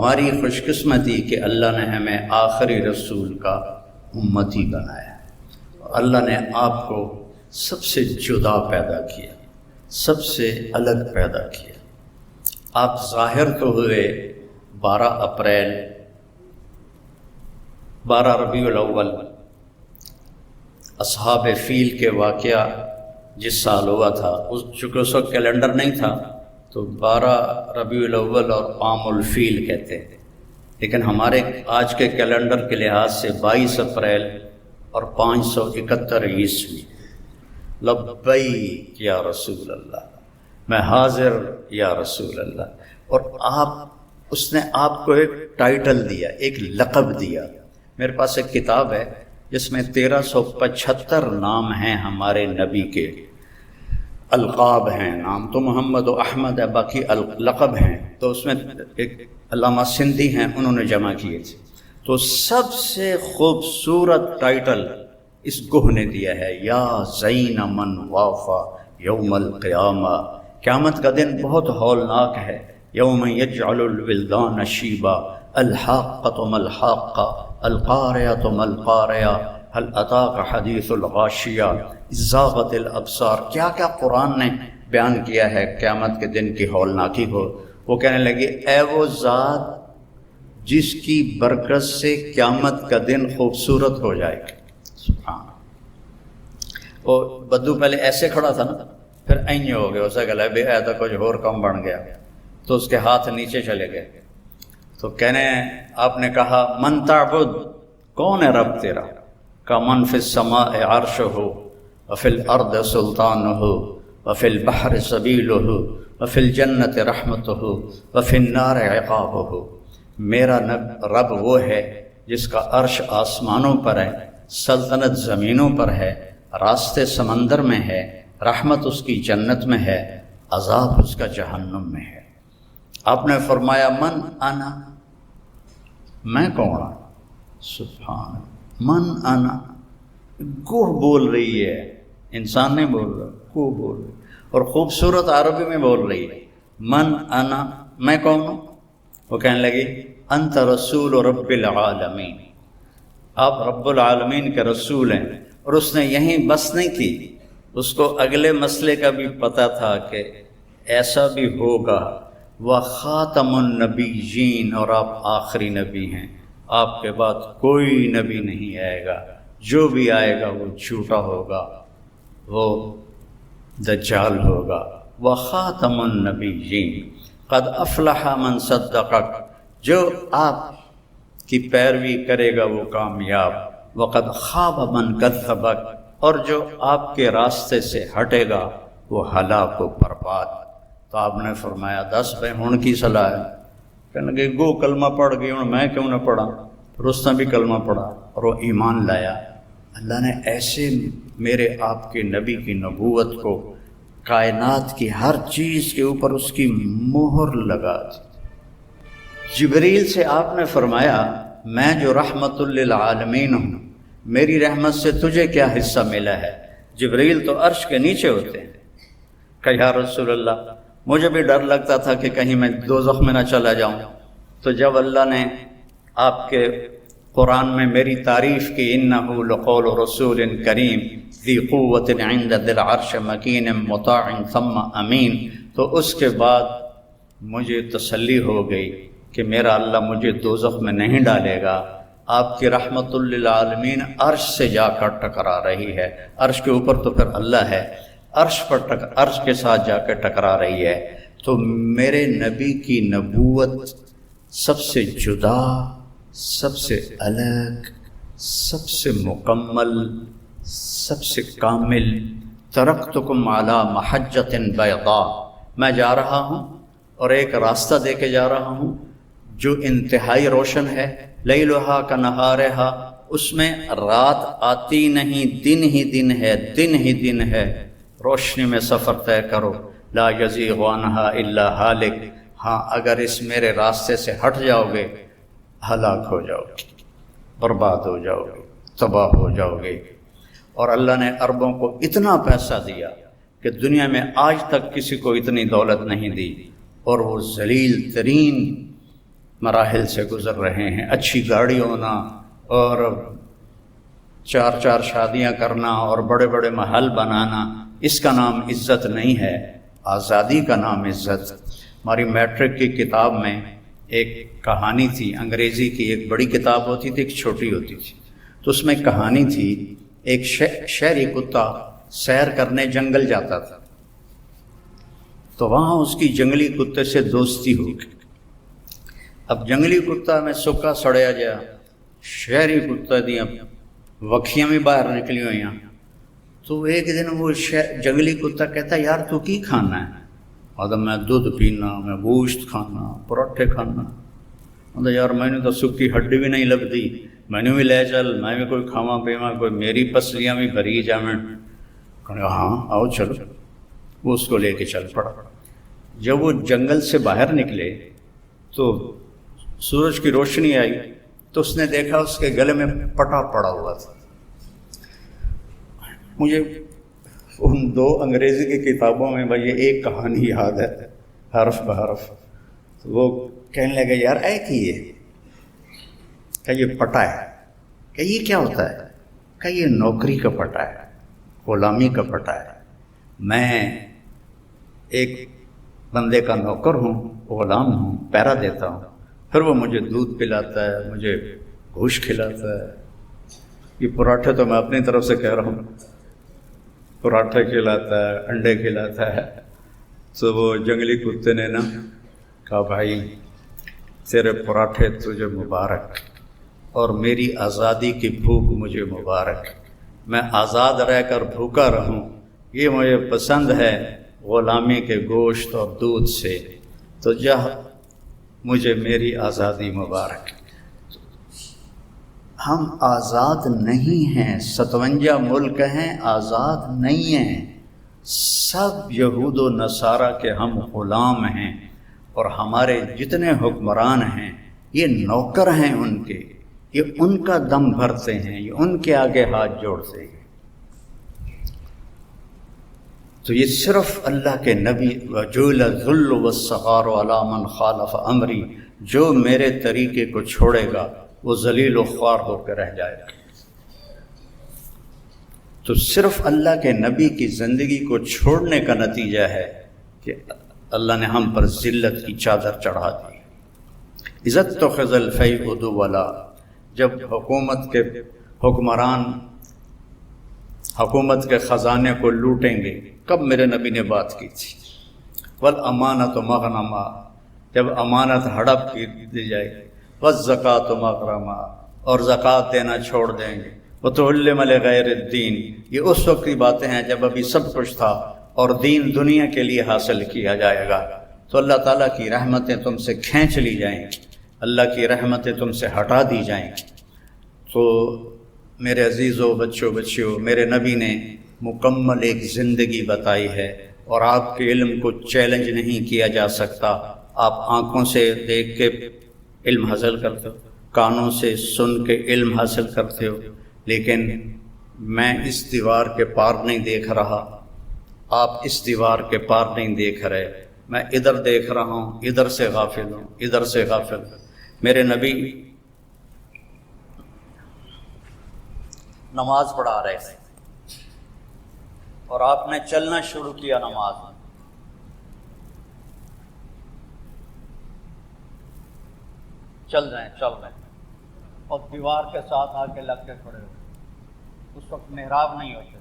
ہماری خوش قسمتی کہ اللہ نے ہمیں آخری رسول کا امتی بنایا۔ اللہ نے آپ کو سب سے جدا پیدا کیا، سب سے الگ پیدا کیا۔ آپ ظاہر تو ہوئے 12 اپریل 12 ربیع الاول، اصحاب فیل کے واقعہ جس سال ہوا تھا، چونکہ اس وقت کیلنڈر نہیں تھا تو 12 ربیع الاول اور عام الفیل کہتے ہیں، لیکن ہمارے آج کے کیلنڈر کے لحاظ سے 22 اپریل اور 571 عیسوی۔ لبیک یا رسول اللہ، میں حاضر یا رسول اللہ۔ اور اس نے آپ کو ایک ٹائٹل دیا، ایک لقب دیا۔ میرے پاس ایک کتاب ہے جس میں 1375 نام ہیں ہمارے نبی کے، القاب ہیں، نام تو محمد و احمد ہے، باقی لقب ہیں۔ تو اس میں ایک علامہ سندھی ہیں، انہوں نے جمع کیے تھے۔ تو سب سے خوبصورت ٹائٹل اس گوہ نے دیا ہے، یا زین من وافا یوم القیامہ۔ قیامت کا دن بہت ہولناک ہے۔ یوم یجعل الولدان شیبا، الحاقۃ ما الحاقہ، القارعۃ ما القارعہ، هل اتاک حدیث الغاشیہ، زاغت الابصار۔ کیا کیا قرآن نے بیان کیا ہے قیامت کے دن کی ہولناکی کو۔ وہ کہنے لگے، اے وہ ذات جس کی برکت سے قیامت کا دن خوبصورت ہو جائے گا۔ سبحان۔ وہ بدو پہلے ایسے کھڑا تھا نا، پھر اینجے ہو گیا، اسے کہا بے ایسا کچھ اور کم بن گیا، تو اس کے ہاتھ نیچے چلے گئے۔ تو کہنے آپ نے کہا، من تعبد، کون ہے رب تیرا؟ کا من فی السماء عرشہ وفی الارض سلطانہ وفی البحر سبیلہ وفی الجنت رحمتہ وفی النار عقابہ۔ میرا رب وہ ہے جس کا عرش آسمانوں پر ہے، سلطنت زمینوں پر ہے، راستے سمندر میں ہے، رحمت اس کی جنت میں ہے، عذاب اس کا جہنم میں ہے۔ آپ نے فرمایا، من انا، میں کون ہوں؟ سبحان، من انا، گوہ بول رہی ہے، انسان نہیں بول رہا، گوہ بول رہی، اور خوبصورت عربی میں بول رہی ہے، من انا، میں کون ہوں؟ وہ کہنے لگی، انت رسول رب العالمین، آپ رب العالمین کے رسول ہیں۔ اور اس نے یہیں بس نہیں کی، اس کو اگلے مسئلے کا بھی پتہ تھا کہ ایسا بھی ہوگا، وخاتم النبیین، اور آپ آخری نبی ہیں، آپ کے بعد کوئی نبی نہیں آئے گا، جو بھی آئے گا وہ جھوٹا ہوگا، وہ دجال ہوگا۔ وخاتم النبیین، قد افلح من صدقک، جو آپ کی پیروی کرے گا وہ کامیاب، وقد خاب من کذبک، اور جو آپ کے راستے سے ہٹے گا وہ ہلاک و برباد۔ تو آپ نے فرمایا، دس بھائی ہن کی صلاح ہے؟ کہنے لگے، گو کلمہ پڑھ گئی، ہوں میں کیوں نہ پڑھا؟ اس نے بھی کلمہ پڑھا اور وہ ایمان لایا۔ اللہ نے ایسے میرے آپ کے نبی کی نبوت کو کائنات کی ہر چیز کے اوپر اس کی مہر لگا دی۔ جبریل سے آپ نے فرمایا، میں جو رحمت للعالمین ہوں، میری رحمت سے تجھے کیا حصہ ملا ہے؟ جبریل تو عرش کے نیچے ہوتے ہیں۔ کہ یا رسول اللہ، مجھے بھی ڈر لگتا تھا کہ کہیں میں دوزخ میں نہ چلا جاؤں۔ تو جب اللہ نے آپ کے قرآن میں میری تعریف کی، انہ لقول رسول کریم ذی قوت عند ذی العرش مکین مطاع ثم امین، تو اس کے بعد مجھے تسلی ہو گئی کہ میرا اللہ مجھے دوزخ میں نہیں ڈالے گا۔ آپ کی رحمت للعالمین عرش سے جا کر ٹکرا رہی ہے، عرش کے اوپر تو پھر اللہ ہے، عرش کے ساتھ جا کے ٹکرا رہی ہے۔ تو میرے نبی کی نبوت سب سے جدا، سب سے الگ، سب سے مکمل، سب سے کامل۔ ترکتکم علی محجۃ بیضاء، میں جا رہا ہوں اور ایک راستہ دے کے جا رہا ہوں جو انتہائی روشن ہے، لیلھا کنہارھا، اس میں رات آتی نہیں، دن ہی دن ہے، دن ہی دن ہے۔ روشنی میں سفر طے کرو، لا یزیغ عنہا الا ہالک، ہاں اگر اس میرے راستے سے ہٹ جاؤ گے ہلاک ہو جاؤ گے، برباد ہو جاؤ گے، تباہ ہو جاؤ گے۔ اور اللہ نے عربوں کو اتنا پیسہ دیا کہ دنیا میں آج تک کسی کو اتنی دولت نہیں دی، اور وہ ذلیل ترین مراحل سے گزر رہے ہیں، اچھی گاڑی ہونا اور 4 شادیاں کرنا اور بڑے بڑے محل بنانا، اس کا نام عزت نہیں ہے، آزادی کا نام عزت۔ ہماری میٹرک کی کتاب میں ایک کہانی تھی، انگریزی کی ایک بڑی کتاب ہوتی تھی، ایک چھوٹی ہوتی تھی، تو اس میں کہانی تھی، ایک شہری کتا سیر کرنے جنگل جاتا تھا، تو وہاں اس کی جنگلی کتے سے دوستی ہو گئی۔ اب جنگلی کتا میں سکا سڑیا جا، شہری کتا دیا وکھیاں بھی باہر نکلی ہوئی ہیں، تو ایک دن وہ جنگلی کتا کہتا یار تو کی کھانا ہے؟ اور میں دودھ پینا، میں گوشت کھانا، پراٹھے کھانا۔ یار میں نے تو سکی ہڈی بھی نہیں لبھی، میں نے بھی لے چل، میں بھی کوئی کھاواں پیواں، کوئی میری پسلیاں بھی بھری جاویں۔ ہاں آؤ چلو، وہ اس کو لے کے چل پڑا۔ جب وہ جنگل سے باہر نکلے تو سورج کی روشنی آئی تو اس نے دیکھا اس کے گلے میں پٹا پڑا ہوا تھا۔ مجھے ان 2 انگریزی کی کتابوں میں بھائی یہ ایک کہانی یاد ہے حرف بحرف، تو وہ کہنے لگے یار اے کہ یہ پٹا ہے، کہ یہ کیا ہوتا ہے؟ کہ یہ نوکری کا پٹا ہے، غلامی کا پٹا ہے، میں ایک بندے کا نوکر ہوں، غلام ہوں، پہرا دیتا ہوں، پھر وہ مجھے دودھ پلاتا ہے، مجھے گوشت کھلاتا ہے۔ یہ پراٹھے تو میں اپنی طرف سے کہہ رہا ہوں، پراٹھے کھلاتا ہے، انڈے کھلاتا ہے۔ تو وہ جنگلی کتے نے نا کہا بھائی تیرے پراٹھے تجھے مبارک، اور میری آزادی کی بھوک مجھے مبارک، میں آزاد رہ کر بھوکا رہوں، یہ مجھے پسند ہے غلامی کے گوشت اور دودھ سے، تو جا مجھے میری آزادی مبارک۔ ہم آزاد نہیں ہیں، 57 ملک ہیں، آزاد نہیں ہیں، سب یہود و نصارہ کے ہم غلام ہیں، اور ہمارے جتنے حکمران ہیں یہ نوکر ہیں ان کے، یہ ان کا دم بھرتے ہیں، یہ ان کے آگے ہاتھ جوڑتے ہیں۔ تو یہ صرف اللہ کے نبی وَجُعِلَ الذُّلُّ وَالصَّغَارُ عَلَىٰ مَنْ خَالَفَ أَمْرِي، جو میرے طریقے کو چھوڑے گا وہ ذلیل و خوار ہو کے رہ جائے گا۔ تو صرف اللہ کے نبی کی زندگی کو چھوڑنے کا نتیجہ ہے کہ اللہ نے ہم پر ذلت کی چادر چڑھا دی۔ اِذَا اتُّخِذَ الْفَيْءُ دُوَلًا، جب حکومت کے حکمران حکومت کے خزانے کو لوٹیں گے، کب میرے نبی نے بات کی تھی، وَالْأَمَانَةُ مَغْنَمًا، جب امانت ہڑپ کی دی جائے گی، وَالزَّكَاةُ مَغْرَمًا، اور زکوٰۃ دینا چھوڑ دیں گے، وَتُعَلِّمَ لِغَيْرِ الدِّينِ، یہ اس وقت کی باتیں ہیں جب ابھی سب کچھ تھا اور دین دنیا کے لیے حاصل کیا جائے گا، تو اللہ تعالیٰ کی رحمتیں تم سے کھینچ لی جائیں گی، اللہ کی رحمتیں تم سے ہٹا دی جائیں گی۔ تو میرے عزیزوں، بچیوں، میرے نبی نے مکمل ایک زندگی بتائی ہے، اور آپ کے علم کو چیلنج نہیں کیا جا سکتا۔ آپ آنکھوں سے دیکھ کے علم حاصل کرتے ہو، کانوں سے سن کے علم حاصل کرتے ہو، لیکن میں اس دیوار کے پار نہیں دیکھ رہا، آپ اس دیوار کے پار نہیں دیکھ رہے، میں ادھر دیکھ رہا ہوں، ادھر سے غافل ہوں، ادھر سے غافل ہوں۔ میرے نبی نماز پڑھا رہے تھے اور آپ نے چلنا شروع کیا نماز میں، چل رہے ہیں اور دیوار کے ساتھ آ کے لگ کے کھڑے ہوئے۔ اس وقت محراب نہیں ہوتے،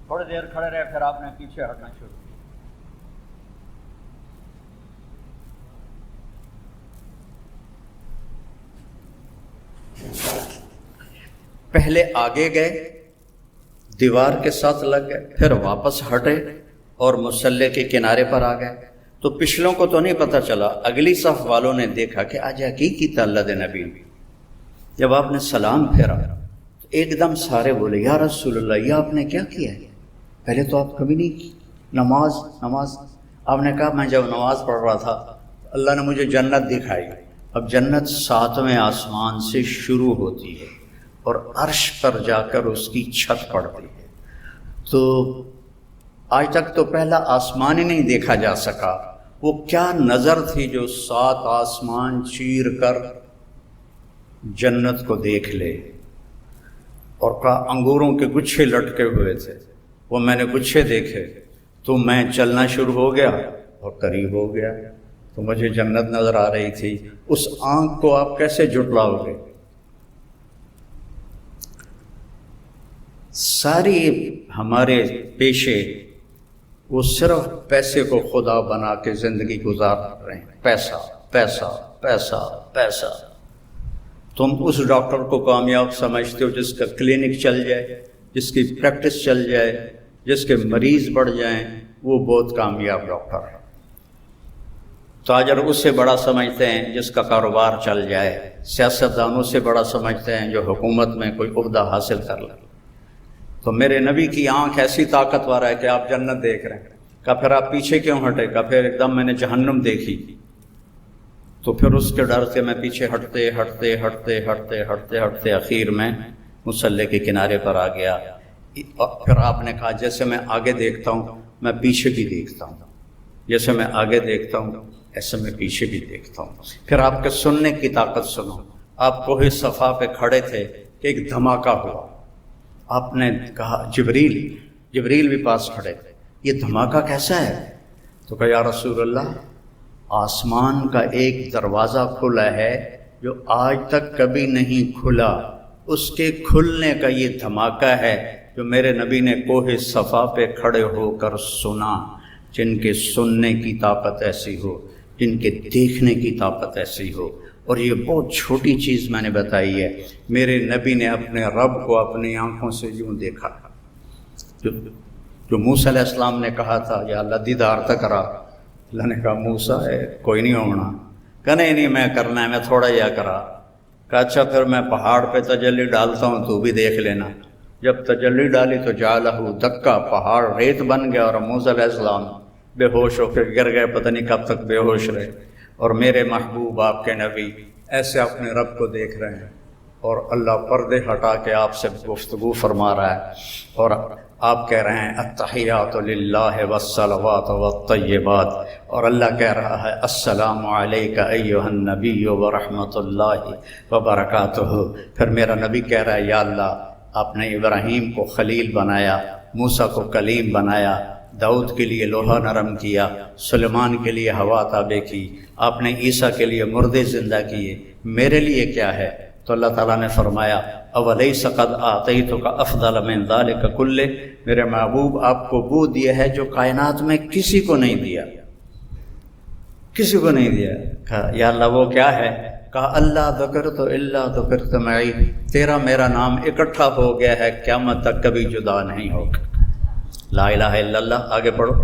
تھوڑی دیر کھڑے رہے، پھر آپ نے پیچھے ہٹنا شروع کیا۔ پہلے آگے گئے، دیوار کے ساتھ لگ گئے، پھر واپس ہٹے اور مصلی کے کنارے پر آ گئے۔ تو پچھلوں کو تو نہیں پتہ چلا، اگلی صف والوں نے دیکھا کہ آج کی اللہ دے نبی نے جب آپ نے سلام پھیرا تو ایک دم سارے بولے یا رسول اللہ، یہ آپ نے کیا کیا ہے؟ پہلے تو آپ کبھی نہیں کی نماز۔ آپ نے کہا میں جب نماز پڑھ رہا تھا اللہ نے مجھے جنت دکھائی۔ اب جنت 7ویں آسمان سے شروع ہوتی ہے اور عرش پر جا کر اس کی چھت پڑتی ہے۔ تو آج تک تو پہلا آسمان ہی نہیں دیکھا جا سکا، وہ کیا نظر تھی جو 7 آسمان چیر کر جنت کو دیکھ لے، اور کہا انگوروں کے گچھے لٹکے ہوئے تھے، وہ میں نے گچھے دیکھے تو میں چلنا شروع ہو گیا اور قریب ہو گیا، تو مجھے جنت نظر آ رہی تھی۔ اس آنکھ کو آپ کیسے جھٹلاؤ گے؟ ساری ہمارے پیشے وہ صرف پیسے کو خدا بنا کے زندگی گزار رہے ہیں، پیسہ پیسہ پیسہ پیسہ۔ تم اس ڈاکٹر کو کامیاب سمجھتے ہو جس کا کلینک چل جائے، جس کی پریکٹس چل جائے، جس کے مریض بڑھ جائیں، وہ بہت کامیاب ڈاکٹر ہے۔ تاجر اس سے بڑا سمجھتے ہیں جس کا کاروبار چل جائے، سیاستدانوں سے بڑا سمجھتے ہیں جو حکومت میں کوئی عہدہ حاصل کر لے۔ تو میرے نبی کی آنکھ ایسی طاقتور ہے کہ آپ جنت دیکھ رہے ہیں۔ کہا پھر آپ پیچھے کیوں ہٹے؟ کہا پھر ایک دم میں نے جہنم دیکھی، تو پھر اس کے ڈر سے میں پیچھے ہٹتے ہٹتے ہٹتے ہٹتے ہٹتے ہٹتے اخیر میں مصلی کے کنارے پر آ گیا۔ اور پھر آپ نے کہا جیسے میں آگے دیکھتا ہوں میں پیچھے بھی دیکھتا ہوں، جیسے میں آگے دیکھتا ہوں ایسے میں پیچھے بھی دیکھتا ہوں۔ پھر آپ کے سننے کی طاقت سنو۔ آپ کوہ صفا پہ کھڑے تھے کہ ایک دھماکہ ہوا، آپ نے کہا جبریل بھی پاس کھڑے تھے، یہ دھماکہ کیسا ہے؟ تو کہا یا رسول اللہ، آسمان کا ایک دروازہ کھلا ہے جو آج تک کبھی نہیں کھلا، اس کے کھلنے کا یہ دھماکہ ہے جو میرے نبی نے کوہ صفا پہ کھڑے ہو کر سنا۔ جن کے سننے کی طاقت ایسی ہو، جن کے دیکھنے کی طاقت ایسی ہو، اور یہ بہت چھوٹی چیز میں نے بتائی ہے، میرے نبی نے اپنے رب کو اپنی آنکھوں سے یوں دیکھا۔ جو موسیٰ علیہ السلام نے کہا تھا یا اللہ دیدار تک کرا، اللہ نے کہا موسیٰ ہے کوئی نہیں ہونا، کہ نہیں میں کرنا ہے، میں تھوڑا یا کرا۔ کہا اچھا پھر میں پہاڑ پہ تجلی ڈالتا ہوں تو بھی دیکھ لینا۔ جب تجلی ڈالی تو جعلہ دکا، پہاڑ ریت بن گیا، اور موسیٰ علیہ السلام بے ہوش ہو کے گر گئے، پتہ نہیں کب تک بے ہوش رہے۔ اور میرے محبوب آپ کے نبی ایسے اپنے رب کو دیکھ رہے ہیں، اور اللہ پردے ہٹا کے آپ سے گفتگو فرما رہا ہے، اور آپ کہہ رہے ہیں التحیات للہ والصلوات والطیبات، اور اللہ کہہ رہا ہے السلام علیک ایھا النبی ورحمۃ اللہ وبرکاتہ۔ پھر میرا نبی کہہ رہا ہے یا اللہ، آپ نے ابراہیم کو خلیل بنایا، موسیٰ کو کلیم بنایا، داؤد کے لیے لوہا نرم کیا، سلیمان کے لیے ہوا تابع کی، آپ نے عیسیٰ کے لیے مردے زندہ کیے، میرے لیے کیا ہے؟ تو اللہ تعالیٰ نے فرمایا اولیس قد آتیتک افضل من ذلک کلہ، میرے محبوب آپ کو وہ دیا ہے جو کائنات میں کسی کو نہیں دیا، کسی کو نہیں دیا۔ کہا یا اللہ وہ کیا ہے؟ کہا اللہ ذکرت الا ذکرت معی، تیرا میرا نام اکٹھا ہو گیا ہے، قیامت تک کبھی جدا نہیں ہوگا۔ لا الہ الا اللہ، آگے پڑھو،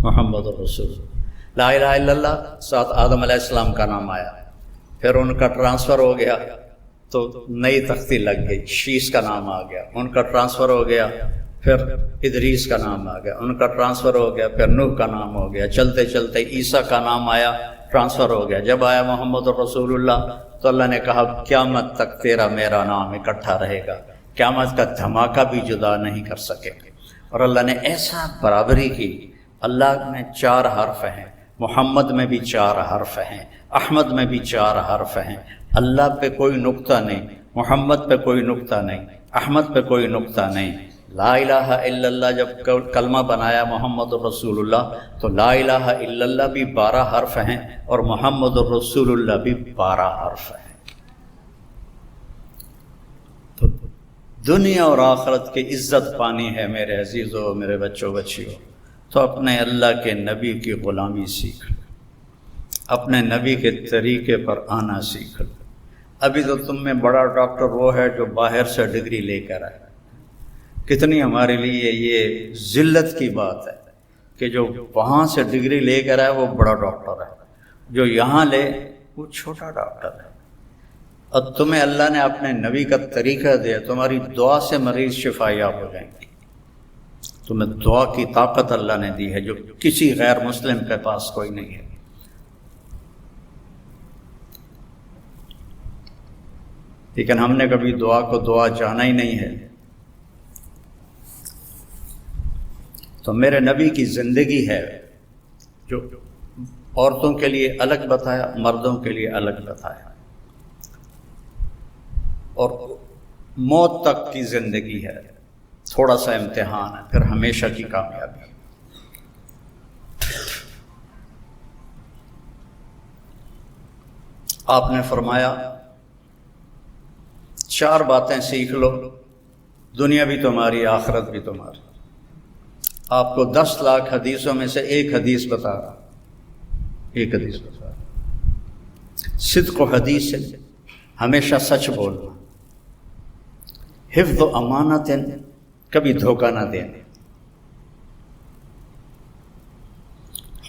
محمد رسول اللہ۔ لا الہ الا اللہ، ساتھ آدم علیہ السلام کا نام آیا، پھر ان کا ٹرانسفر ہو گیا تو نئی تختی لگ گئی، شیش کا نام آ گیا، ان کا ٹرانسفر ہو گیا، پھر ادریس کا نام آ گیا، ان کا ٹرانسفر ہو گیا، پھر نوح کا نام ہو گیا، چلتے چلتے عیسیٰ کا نام آیا، ٹرانسفر ہو گیا۔ جب آیا محمد رسول اللہ تو اللہ نے کہا قیامت تک تیرا میرا نام اکٹھا رہے گا، قیامت کا دھماکہ بھی جدا نہیں کر سکے۔ اور اللہ نے ایسا برابری کی، اللہ میں 4 حرف ہیں، محمد میں بھی 4 حرف ہیں، احمد میں بھی 4 حرف ہیں، اللہ پہ کوئی نقطہ نہیں، محمد پہ کوئی نقطہ نہیں، احمد پہ کوئی نقطہ نہیں۔ لا الہ الا اللہ جب کلمہ بنایا محمد الرسول اللہ، تو لا الہ الا اللہ بھی 12 حرف ہیں اور محمد الرسول اللہ بھی 12 حرف ہیں۔ تو دنیا اور آخرت کی عزت پانی ہے میرے عزیزوں، میرے بچوں بچیوں، تو اپنے اللہ کے نبی کی غلامی سیکھ لو، اپنے نبی کے طریقے پر آنا سیکھ لو۔ ابھی تو تم میں بڑا ڈاکٹر وہ ہے جو باہر سے ڈگری لے کر آئے۔ کتنی ہمارے لیے یہ ذلت کی بات ہے کہ جو وہاں سے ڈگری لے کر آئے وہ بڑا ڈاکٹر ہے، جو یہاں لے وہ چھوٹا ڈاکٹر ہے۔ اور تمہیں اللہ نے اپنے نبی کا طریقہ دیا، تمہاری دعا سے مریض شفا یاب ہو جائیں گے۔ تمہیں دعا کی طاقت اللہ نے دی ہے جو کسی غیر مسلم کے پاس کوئی نہیں ہے۔ لیکن ہم نے کبھی دعا کو دعا جانا ہی نہیں ہے۔ تو میرے نبی کی زندگی ہے جو عورتوں کے لیے الگ بتایا، مردوں کے لیے الگ بتایا، اور موت تک کی زندگی ہے، تھوڑا سا امتحان ہے، پھر ہمیشہ کی کامیابی۔ آپ نے فرمایا 4 باتیں سیکھ لو، دنیا بھی تمہاری، آخرت بھی تمہاری۔ آپ کو 10 لاکھ حدیثوں میں سے ایک حدیث بتا رہا، ایک حدیث بتا رہا۔ صدق و حدیث، ہمیشہ سچ بولنا، حفظ و امانت، کبھی دھوکہ نہ دینا،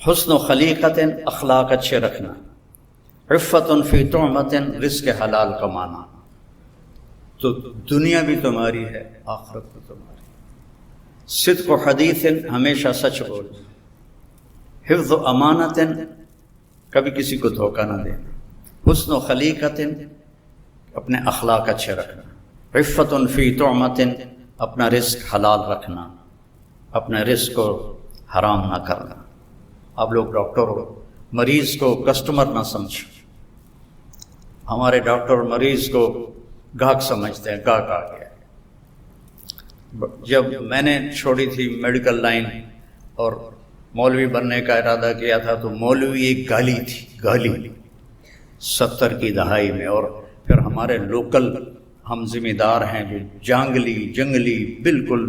حسن و خلیقت، اخلاق اچھے رکھنا، عفت فی طعمت، رزق حلال کمانا۔ تو دنیا بھی تمہاری ہے، آخرت بھی تمہاری۔ صدق و حدیث، ہمیشہ سچ بولنا، حفظ و امانت، کبھی کسی کو دھوکہ نہ دینا، حسن و خلیقت، اپنے اخلاق اچھے رکھنا، عفت فی طعمت، اپنا رزق حلال رکھنا، اپنے رزق کو حرام نہ کرنا۔ آپ لوگ ڈاکٹر ہو، مریض کو کسٹمر نہ سمجھو۔ ہمارے ڈاکٹر مریض کو گاہک سمجھتے ہیں، گاہک آ گیا۔ جب میں نے چھوڑی تھی میڈیکل لائن اور مولوی بننے کا ارادہ کیا تھا تو مولوی ایک گالی تھی، گالی 70 کی دہائی میں، اور پھر ہمارے لوکل ہم ذمہ دار ہیں جو جنگلی بالکل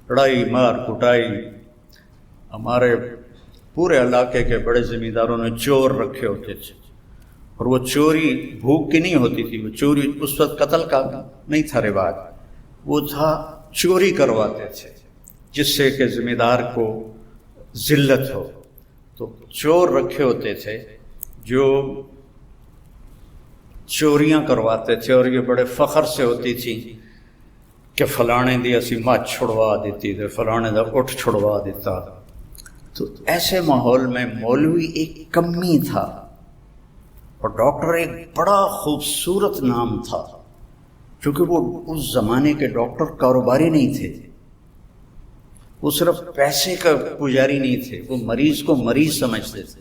لڑائی مار کٹائی، ہمارے پورے علاقے کے بڑے ذمہ داروں نے چور رکھے ہوتے تھے، اور وہ چوری بھوک کی نہیں ہوتی تھی، وہ چوری اس وقت قتل کا نہیں تھا رواج، وہ تھا چوری کرواتے تھے جس سے کہ ذمہ دار کو ذلت ہو۔ تو چور رکھے ہوتے تھے جو چوریاں کرواتے تھے، اور یہ بڑے فخر سے ہوتی تھی کہ فلانے دی اسی ماں چھڑوا دیتی تھے، فلانے دا اٹھ چھڑوا دیتا۔ تو ایسے ماحول میں مولوی ایک کمی تھا، اور ڈاکٹر ایک بڑا خوبصورت نام تھا، کیونکہ وہ اس زمانے کے ڈاکٹر کاروباری نہیں تھے، وہ صرف پیسے کا پجاری نہیں تھے، وہ مریض کو مریض سمجھتے تھے۔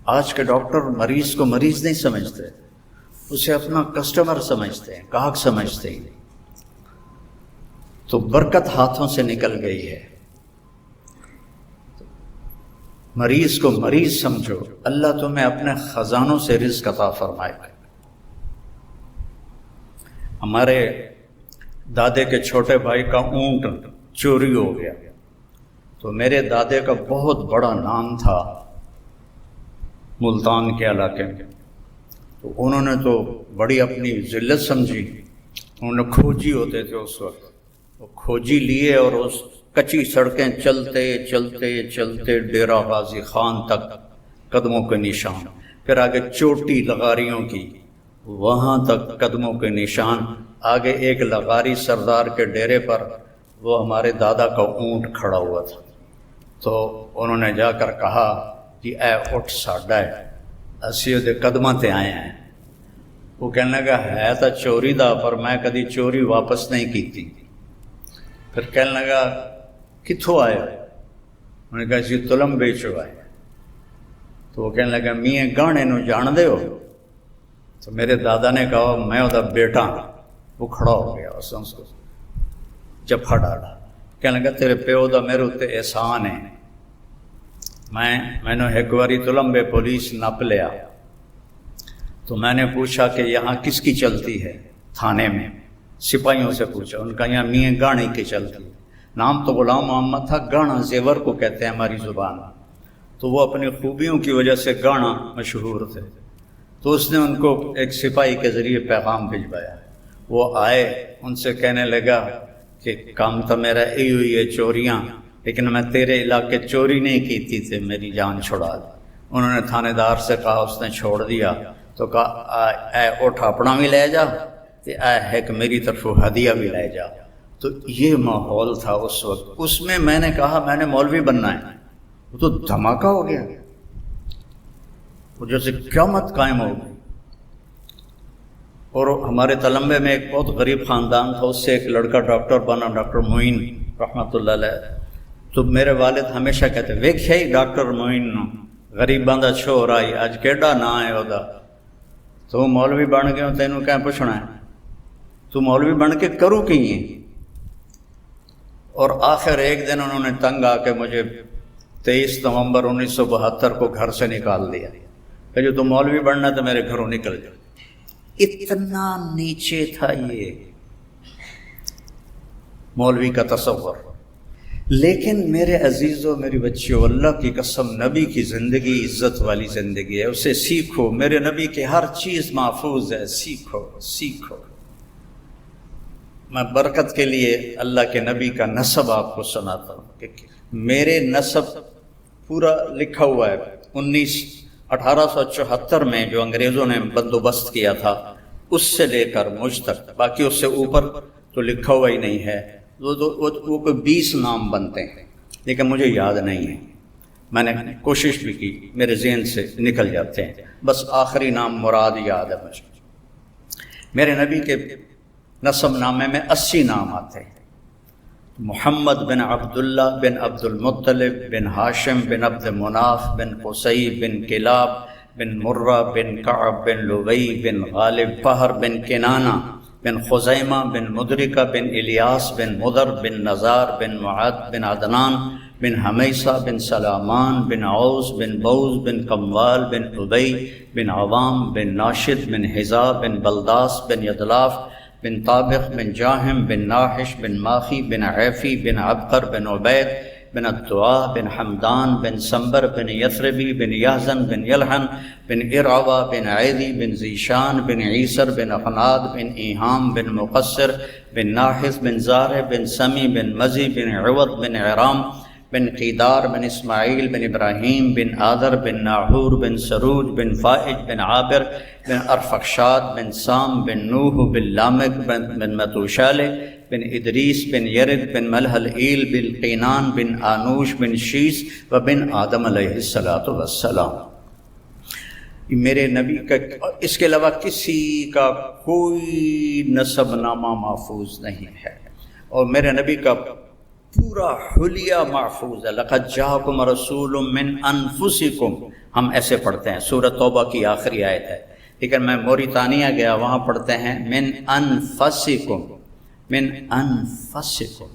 آج کے ڈاکٹر مریض کو مریض نہیں سمجھتے، اسے اپنا کسٹمر سمجھتے ہیں، گاہک سمجھتے ہیں۔ تو برکت ہاتھوں سے نکل گئی ہے۔ مریض کو مریض سمجھو، اللہ تمہیں اپنے خزانوں سے رزق عطا فرمائے گا۔ ہمارے دادے کے چھوٹے بھائی کا اونٹ چوری ہو گیا، تو میرے دادے کا بہت بڑا نام تھا ملتان کے علاقے میں، تو انہوں نے تو بڑی اپنی ذلت سمجھی، انہوں نے کھوجی ہوتے تھے اس وقت، وہ کھوجی لیے اور اس کچی سڑکیں چلتے چلتے چلتے ڈیرہ غازی خان تک قدموں کے نشان، پھر آگے چوٹی لغاریوں کی، وہاں تک قدموں کے نشان، آگے ایک لغاری سردار کے ڈیرے پر وہ ہمارے دادا کا اونٹ کھڑا ہوا تھا۔ تو انہوں نے جا کر کہا کہ اے اٹھ ساڈا ہے، اسی دے قدماں تے آئے ہیں۔ وہ کہنے لگا ہے تو چوری دا، پر میں کدی چوری واپس نہیں کی تھی۔ پھر کہنے لگا کتھوں آئے؟ انہوں نے کہا جی تلم بیچو آئے۔ تو وہ کہنے لگا میاں گانے نو جان دے ہو؟ تو میرے دادا نے کہا میں وہ بیٹا ہوں۔ وہ کھڑا ہو گیا، اس کو جفا ڈالا، کہنے لگا تیرے پیو دا میرے اتنے احسان ہے، میں نے ایک باری تلمبے پولیس نپ لیا، تو میں نے پوچھا کہ یہاں کس کی چلتی ہے تھانے میں، سپاہیوں سے پوچھا، ان کا یہاں میاں گانے کی چلتی ہے۔ نام تو غلام محمد تھا، گانا زیور کو کہتے ہیں ہماری زبان میں، تو وہ اپنی خوبیوں کی وجہ سے گانا مشہور تھے۔ تو اس نے ان کو ایک سپاہی کے ذریعے پیغام بھجوایا، وہ آئے، ان سے کہنے لگا کہ کام تو میرا یہی ہوئی ہے چوریاں، لیکن میں تیرے علاقے چوری نہیں کی تھی، میری جان چھڑا دی۔ انہوں نے تھانے دار سے کہا، اس نے چھوڑ دیا، تو کہا اے اٹھ اپنا بھی لے جا، اے ایک میری طرف ہدیہ بھی لے جا۔ تو یہ ماحول تھا اس وقت، اس میں میں نے کہا میں نے مولوی بننا ہے، وہ تو دھماکہ ہو گیا، وہ جیسے قیامت قائم ہو گئی۔ اور ہمارے تلمبے میں ایک بہت غریب خاندان تھا، اس سے ایک لڑکا ڈاکٹر بنا، ڈاکٹر معین رحمۃ اللہ علیہ، تو میرے والد ہمیشہ کہتے ویکھیا ہی ڈاکٹر معین نو غریباں دا چھوڑ آئی اج کیڈا نا ہے وہ تو مولوی بن گیا تینوں کیا پوچھنا ہے تو مولوی بن کے کرو کی ہے. اور آخر ایک دن انہوں نے تنگ آ کے مجھے 23 نومبر 1972 کو گھر سے نکال دیا کہ جو تم مولوی بننا تو میرے گھروں نکل جاؤ. اتنا نیچے تھا یہ مولوی کا تصور. لیکن میرے عزیزوں میری بچیوں اللہ کی قسم نبی کی زندگی عزت والی زندگی ہے, اسے سیکھو. میرے نبی کی ہر چیز محفوظ ہے, سیکھو. میں برکت کے لیے اللہ کے نبی کا نسب آپ کو سناتا ہوں کہ میرے نسب پورا لکھا ہوا ہے 1874 میں جو انگریزوں نے بندوبست کیا تھا اس سے لے کر مجھ تک, باقی اس سے اوپر تو لکھا ہوا ہی نہیں ہے. وہ کوئی 20 نام بنتے ہیں لیکن مجھے یاد نہیں ہے. میں نے کوشش بھی کی, میرے ذہن سے نکل جاتے ہیں, بس آخری نام مراد یاد ہے مجھے. میرے نبی کے نسب نامے میں 80 نام آتے ہیں. محمد بن عبداللہ بن عبد المطلب بن ہاشم بن عبد مناف بن قصی بن کلاب بن مرہ بن کعب بن لوی بن غالب فہر بن کنانہ بن خزیمہ بن مدرکہ بن الیاس بن مدر بن نزار بن معد بن عدنان بن حمیسہ بن سلامان بن عوس بن بوز بن قموال بن عبی بن عوام بن ناشد بن حذا بن بلداس بن یدلاف بن طابق بن جاہم بن ناحش بن ماخی بن عیفی بن عبقر بن عبید بن الدعاء بن حمدان بن سنبر بن یثربی بن یحزن بن یلحن بن ارعوا بن عیدی بن زیشان بن عیسر بن اقناد بن ایہام بن مقصر بن ناحس بن زارع بن سمی بن مزی بن عوض بن عرام بن قیدار بن اسماعیل بن ابراہیم بن آدر بن ناحور بن سروج بن فائج بن عابر بن ارفخشاد بن سام بن نوح بن لامک بن متوشالہ بن ادریس بن یرد بن ملحل ایل بن قینان بن آنوش بن شیس و بن آدم علیہ السلام. میرے نبی کا اس کے علاوہ کسی کا کوئی نسب نامہ محفوظ نہیں ہے, اور میرے نبی کا پورا حلیہ محفوظ ہے. لقد جاءکم رسول من انفسکم, ہم ایسے پڑھتے ہیں, سورۃ توبہ کی آخری آیت ہے, لیکن میں موریتانیہ گیا وہاں پڑھتے ہیں من انفسکم, من انفسکم.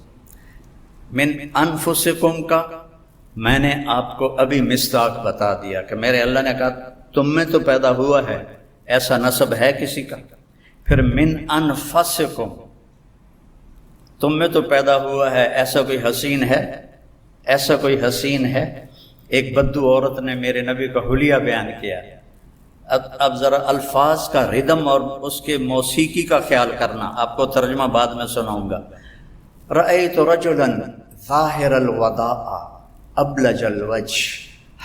من انفسکم کا میں نے آپ کو ابھی مصداق بتا دیا کہ میرے اللہ نے کہا تم میں تو پیدا ہوا ہے, ایسا نسب ہے کسی کا. پھر من انفسکم, تم میں تو پیدا ہوا ہے, ایسا کوئی حسین ہے, ایسا کوئی حسین ہے. ایک بدو عورت نے میرے نبی کا حلیہ بیان کیا. اب ذرا الفاظ کا ردم اور اس کے موسیقی کا خیال کرنا, آپ کو ترجمہ بعد میں سناؤں گا. رأیت رجلا ظاہر الوداع ابلج الوجه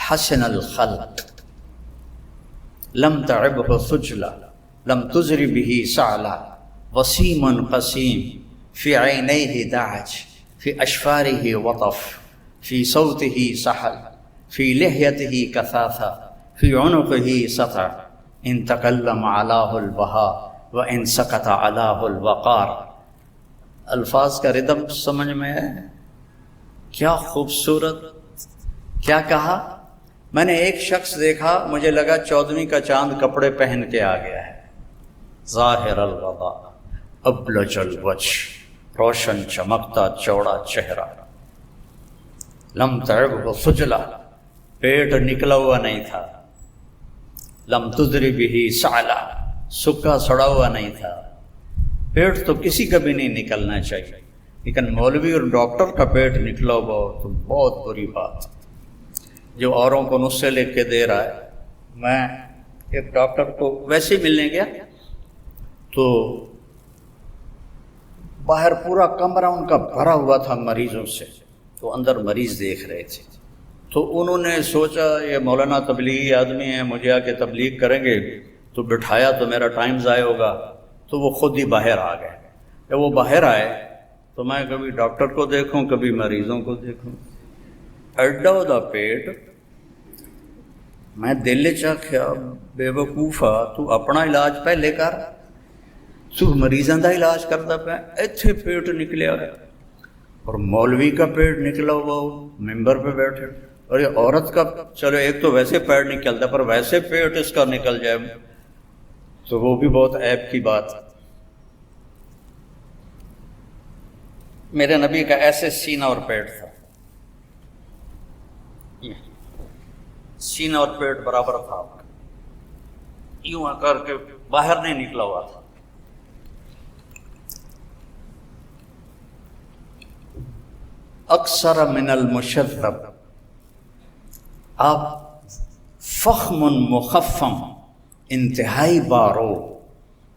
حسن الخلق لم تعبه ثجلا لم تزر به سعلا وسیم قسیم فی عینیہ دعج فی اشفارہ وطف فی صوتہ سحل فی لحیتہ کثاثہ فی عنقہ سطع ان تکلم علاہ البہا و ان سکت علاہ الوقار. الفاظ کا ردم سمجھ میں ہے, کیا خوبصورت, کیا کہا. میں نے ایک شخص دیکھا, مجھے لگا 14ویں کا چاند کپڑے پہن کے آ گیا ہے. ظاہر الوضاء ابلج الوجہ, روشن چمکتا چوڑا چہرہ. لم تعبہ سجلا, پیٹ نکلا ہوا نہیں تھا. لم تضر بہ سعلا, سکا سڑا ہوا نہیں تھا. پیٹ تو کسی کا بھی نہیں نکلنا چاہیے, لیکن مولوی اور ڈاکٹر کا پیٹ نکلا ہوا ہو تو بہت بری بات. جو اوروں کو نسخے لکھ کے دے رہا ہے. میں ایک ڈاکٹر کو ویسے ہی ملنے گیا تو باہر پورا کمرہ ان کا بھرا ہوا تھا مریضوں سے, تو اندر مریض دیکھ رہے تھے. تو انہوں نے سوچا یہ مولانا تبلیغی آدمی ہیں, مجھے آ کے تبلیغ کریں گے, تو بٹھایا تو میرا ٹائم ضائع ہوگا. تو وہ خود ہی باہر آ گئے. جب وہ باہر آئے تو میں کبھی ڈاکٹر کو دیکھوں کبھی مریضوں کو دیکھوں. ایڈا دا پیٹ, میں دل چاہیا بے وقوفا تو اپنا علاج پہلے کر, تو مریضاں دا علاج کرتا پیا, ایتھے پیٹ نکلیا. اور مولوی کا پیٹ نکلا ہوا ہو ممبر پہ بیٹھے، اور یہ عورت کا چلو ایک تو ویسے پیٹ نکلتا پر ویسے پیٹ اس کا نکل جائے تو وہ بھی بہت عیب کی بات۔ میرے نبی کا ایسے سینہ اور پیٹ تھا، سینہ اور پیٹ برابر تھا، یوں کر کے باہر نہیں نکلا ہوا تھا۔ اکثر من المشذب، آپ فخم مخفم، انتہائی بارو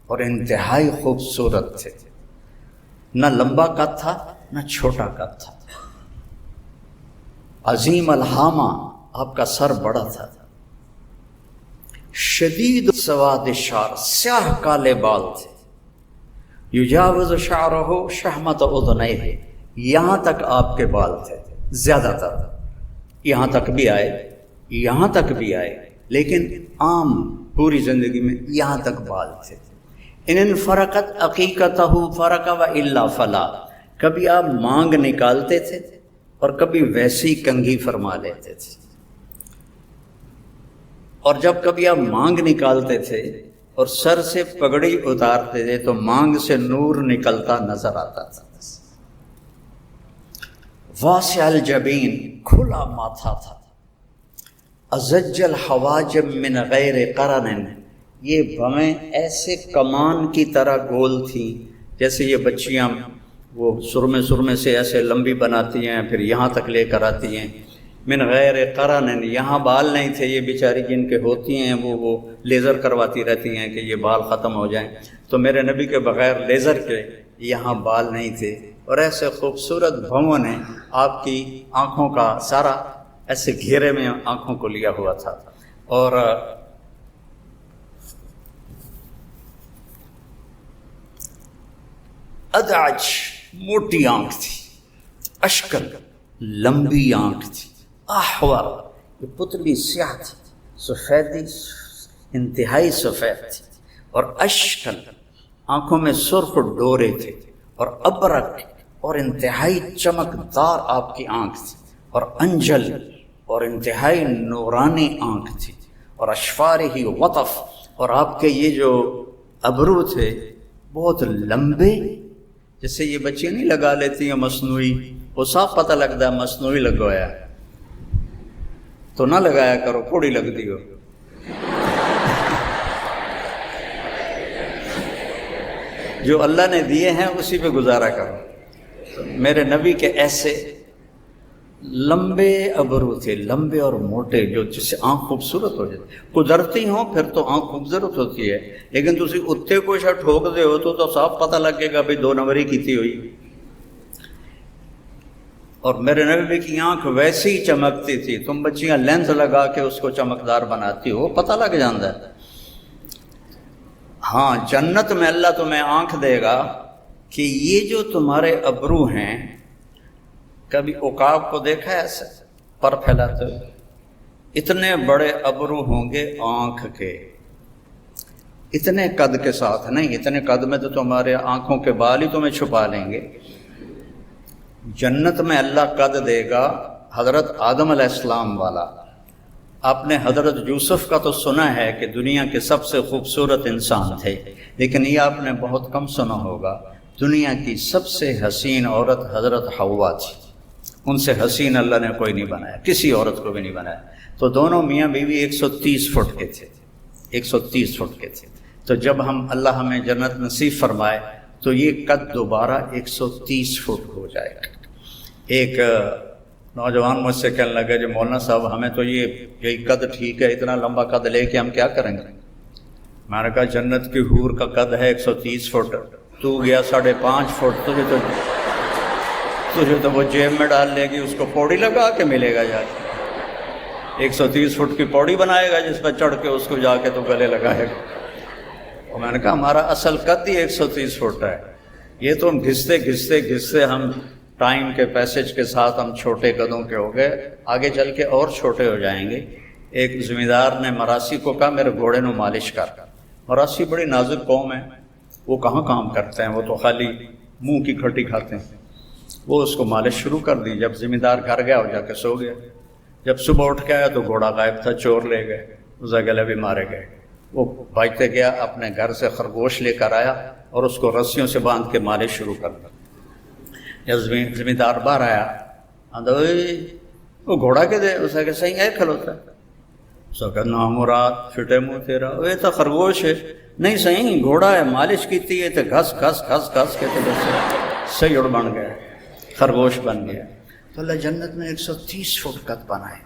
اور انتہائی خوبصورت تھے، نہ لمبا قد تھا نہ چھوٹا قد تھا، عظیم الحامہ، آپ کا سر بڑا تھا، شدید سواد شعر، سیاہ کالے بال تھے، یجاوز شعرہ شحمت اذنیہ، یہاں تک آپ کے بال تھے، زیادہ تر یہاں تک بھی آئے، یہاں تک بھی آئے، لیکن عام پوری زندگی میں یہاں تک بال تھے۔ ان فرقت عقیقتہ فرق و الا فلا، کبھی آپ مانگ نکالتے تھے اور کبھی ویسی کنگھی فرما لیتے تھے، اور جب کبھی آپ مانگ نکالتے تھے اور سر سے پگڑی اتارتے تھے تو مانگ سے نور نکلتا نظر آتا تھا۔ واسع الجبین، کھلا ماتھا تھا، ازج الحواجب من غیر قرن، یہ بھویں ایسے کمان کی طرح گول تھیں جیسے یہ بچیاں وہ سرمے سے ایسے لمبی بناتی ہیں پھر یہاں تک لے کر آتی ہیں، من غیر قرن، یہاں بال نہیں تھے، یہ بیچاری جن کے ہوتی ہیں وہ لیزر کرواتی رہتی ہیں کہ یہ بال ختم ہو جائیں، تو میرے نبی کے بغیر لیزر کے یہاں بال نہیں تھے، اور ایسے خوبصورت بھووں نے آپ کی آنکھوں کا سارا ایسے گھیرے میں آنکھوں کو لیا ہوا تھا، اور ادعج، موٹی آنکھ تھی، اشکل، لمبی آنکھ تھی، احور، یہ پتلی سیاہ تھی، سفیدی انتہائی سفید تھی، اور اشکل، آنکھوں میں سرخ ڈورے تھے، اور ابرق، اور انتہائی چمکدار آپ کی آنکھ تھی، اور انجل، اور انتہائی نورانی آنکھ تھی، اور اشفار ہی وطف، اور آپ کے یہ جو ابرو تھے بہت لمبے، جیسے یہ بچیاں نہیں لگا لیتی ہیں مصنوعی، وہ صاف پتہ لگتا ہے مصنوعی لگوایا تو نہ لگایا کرو، کوڑی لگتی ہو۔ جو اللہ نے دیے ہیں اسی پہ گزارا کرو۔ میرے نبی کے ایسے لمبے ابرو تھے، لمبے اور موٹے، جو جس سے آنکھ خوبصورت ہو جاتی، قدرتی ہوں پھر تو آنکھ خوبصورت ہوتی ہے، لیکن تسی اتنے کو شاید ٹھوک دے ہو تو صاف پتہ لگے گا بھی دو نمبری کیتی ہوئی۔ اور میرے نبی کی آنکھ ویسی ہی چمکتی تھی، تم بچیاں لینس لگا کے اس کو چمکدار بناتی ہو، پتہ لگ جاتا ہے۔ ہاں، جنت میں اللہ تمہیں آنکھ دے گا کہ یہ جو تمہارے ابرو ہیں، کبھی عقاب کو دیکھا ہے ایسے پر پھیلاتے ہوئے؟ اتنے بڑے ابرو ہوں گے آنکھ کے، اتنے قد کے ساتھ نہیں، اتنے قد میں تو تمہارے آنکھوں کے بال ہی تمہیں چھپا لیں گے۔ جنت میں اللہ قد دے گا حضرت آدم علیہ السلام والا۔ آپ نے حضرت یوسف کا تو سنا ہے کہ دنیا کے سب سے خوبصورت انسان تھے، لیکن یہ آپ نے بہت کم سنا ہوگا، دنیا کی سب سے حسین عورت حضرت حوا تھی، ان سے حسین اللہ نے کوئی نہیں بنایا، کسی عورت کو بھی نہیں بنایا۔ تو دونوں میاں بیوی 130 فٹ کے تھے، 130 فٹ کے تھے۔ تو جب اللہ ہمیں جنت نصیب فرمائے تو یہ قد دوبارہ 130 فٹ ہو جائے گا۔ ایک نوجوان مجھ سے کہنے لگا جو مولانا صاحب ہمیں تو یہی قد ٹھیک ہے، اتنا لمبا قد لے کے ہم کیا کریں گے؟ میں نے کہا جنت کی حور کا قد ہے 130 فٹ، تو گیا 5.5 فٹ، تجھے تو وہ جیب میں ڈال لے گی، اس کو پوڑی لگا کے ملے گا جا کے، 130 فٹ کی پوڑی بنائے گا جس پہ چڑھ کے اس کو جا کے تو گلے لگائے گا۔ اور میں نے کہا ہمارا اصل قد ہی 130 فٹ ہے، یہ تو ہم گھستے ہم ٹائم کے پیسج کے ساتھ ہم چھوٹے قدوں کے ہو گئے، آگے چل کے اور چھوٹے ہو جائیں گے۔ ایک زمیندار نے مراسی کو کہا میرے گھوڑے نو مالش کر۔ مراسی بڑی نازک قوم ہے، وہ کہاں کام کرتے ہیں، وہ تو خالی منہ کی کھٹی کھاتے ہیں، وہ اس کو مالش شروع کر دی. جب ذمہ دار گھر گیا وہ جا کے سو گیا. جب صبح اٹھ کے آیا تو گھوڑا غائب تھا, چور لے گئے, اسے گلے بھی مارے گئے. وہ بھاگتے گیا, اپنے گھر سے خرگوش لے کر آیا اور اس کو رسیوں سے باندھ کے مالش شروع کر دی. جب ذمہ دار باہر آیا, وہ گھوڑا کے دے, اسے کہ صحیح ہے کھلوتا ہے. اسے کہ نامراد پھٹے منہ تیرا, یہ تو خرگوش ہے. نہیں صحیح گھوڑا ہے, مالش کیتی ہے تو گھس گھس گھس گھس کے تو سیڑ بن گیا, خرگوش بن گیا. تو اللہ جنت میں 130 فٹ قد بنائے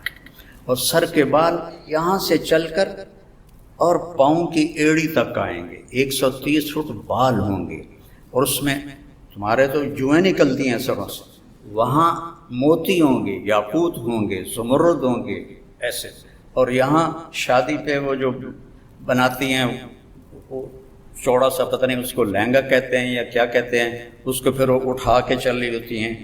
اور سر کے بال یہاں سے چل کر اور پاؤں کی ایڑی تک آئیں گے. 130 فٹ بال ہوں گے اور اس میں تمہارے تو جوئیں نکلتی ہیں سروں سے, وہاں موتی ہوں گے, یاقوت ہوں گے, زمرد ہوں گے ایسے. اور یہاں شادی پہ وہ جو بناتی ہیں وہ چوڑا سا, پتہ نہیں اس کو لہنگا کہتے ہیں یا کیا کہتے ہیں, اس کو پھر وہ اٹھا کے چل رہی ہوتی ہیں.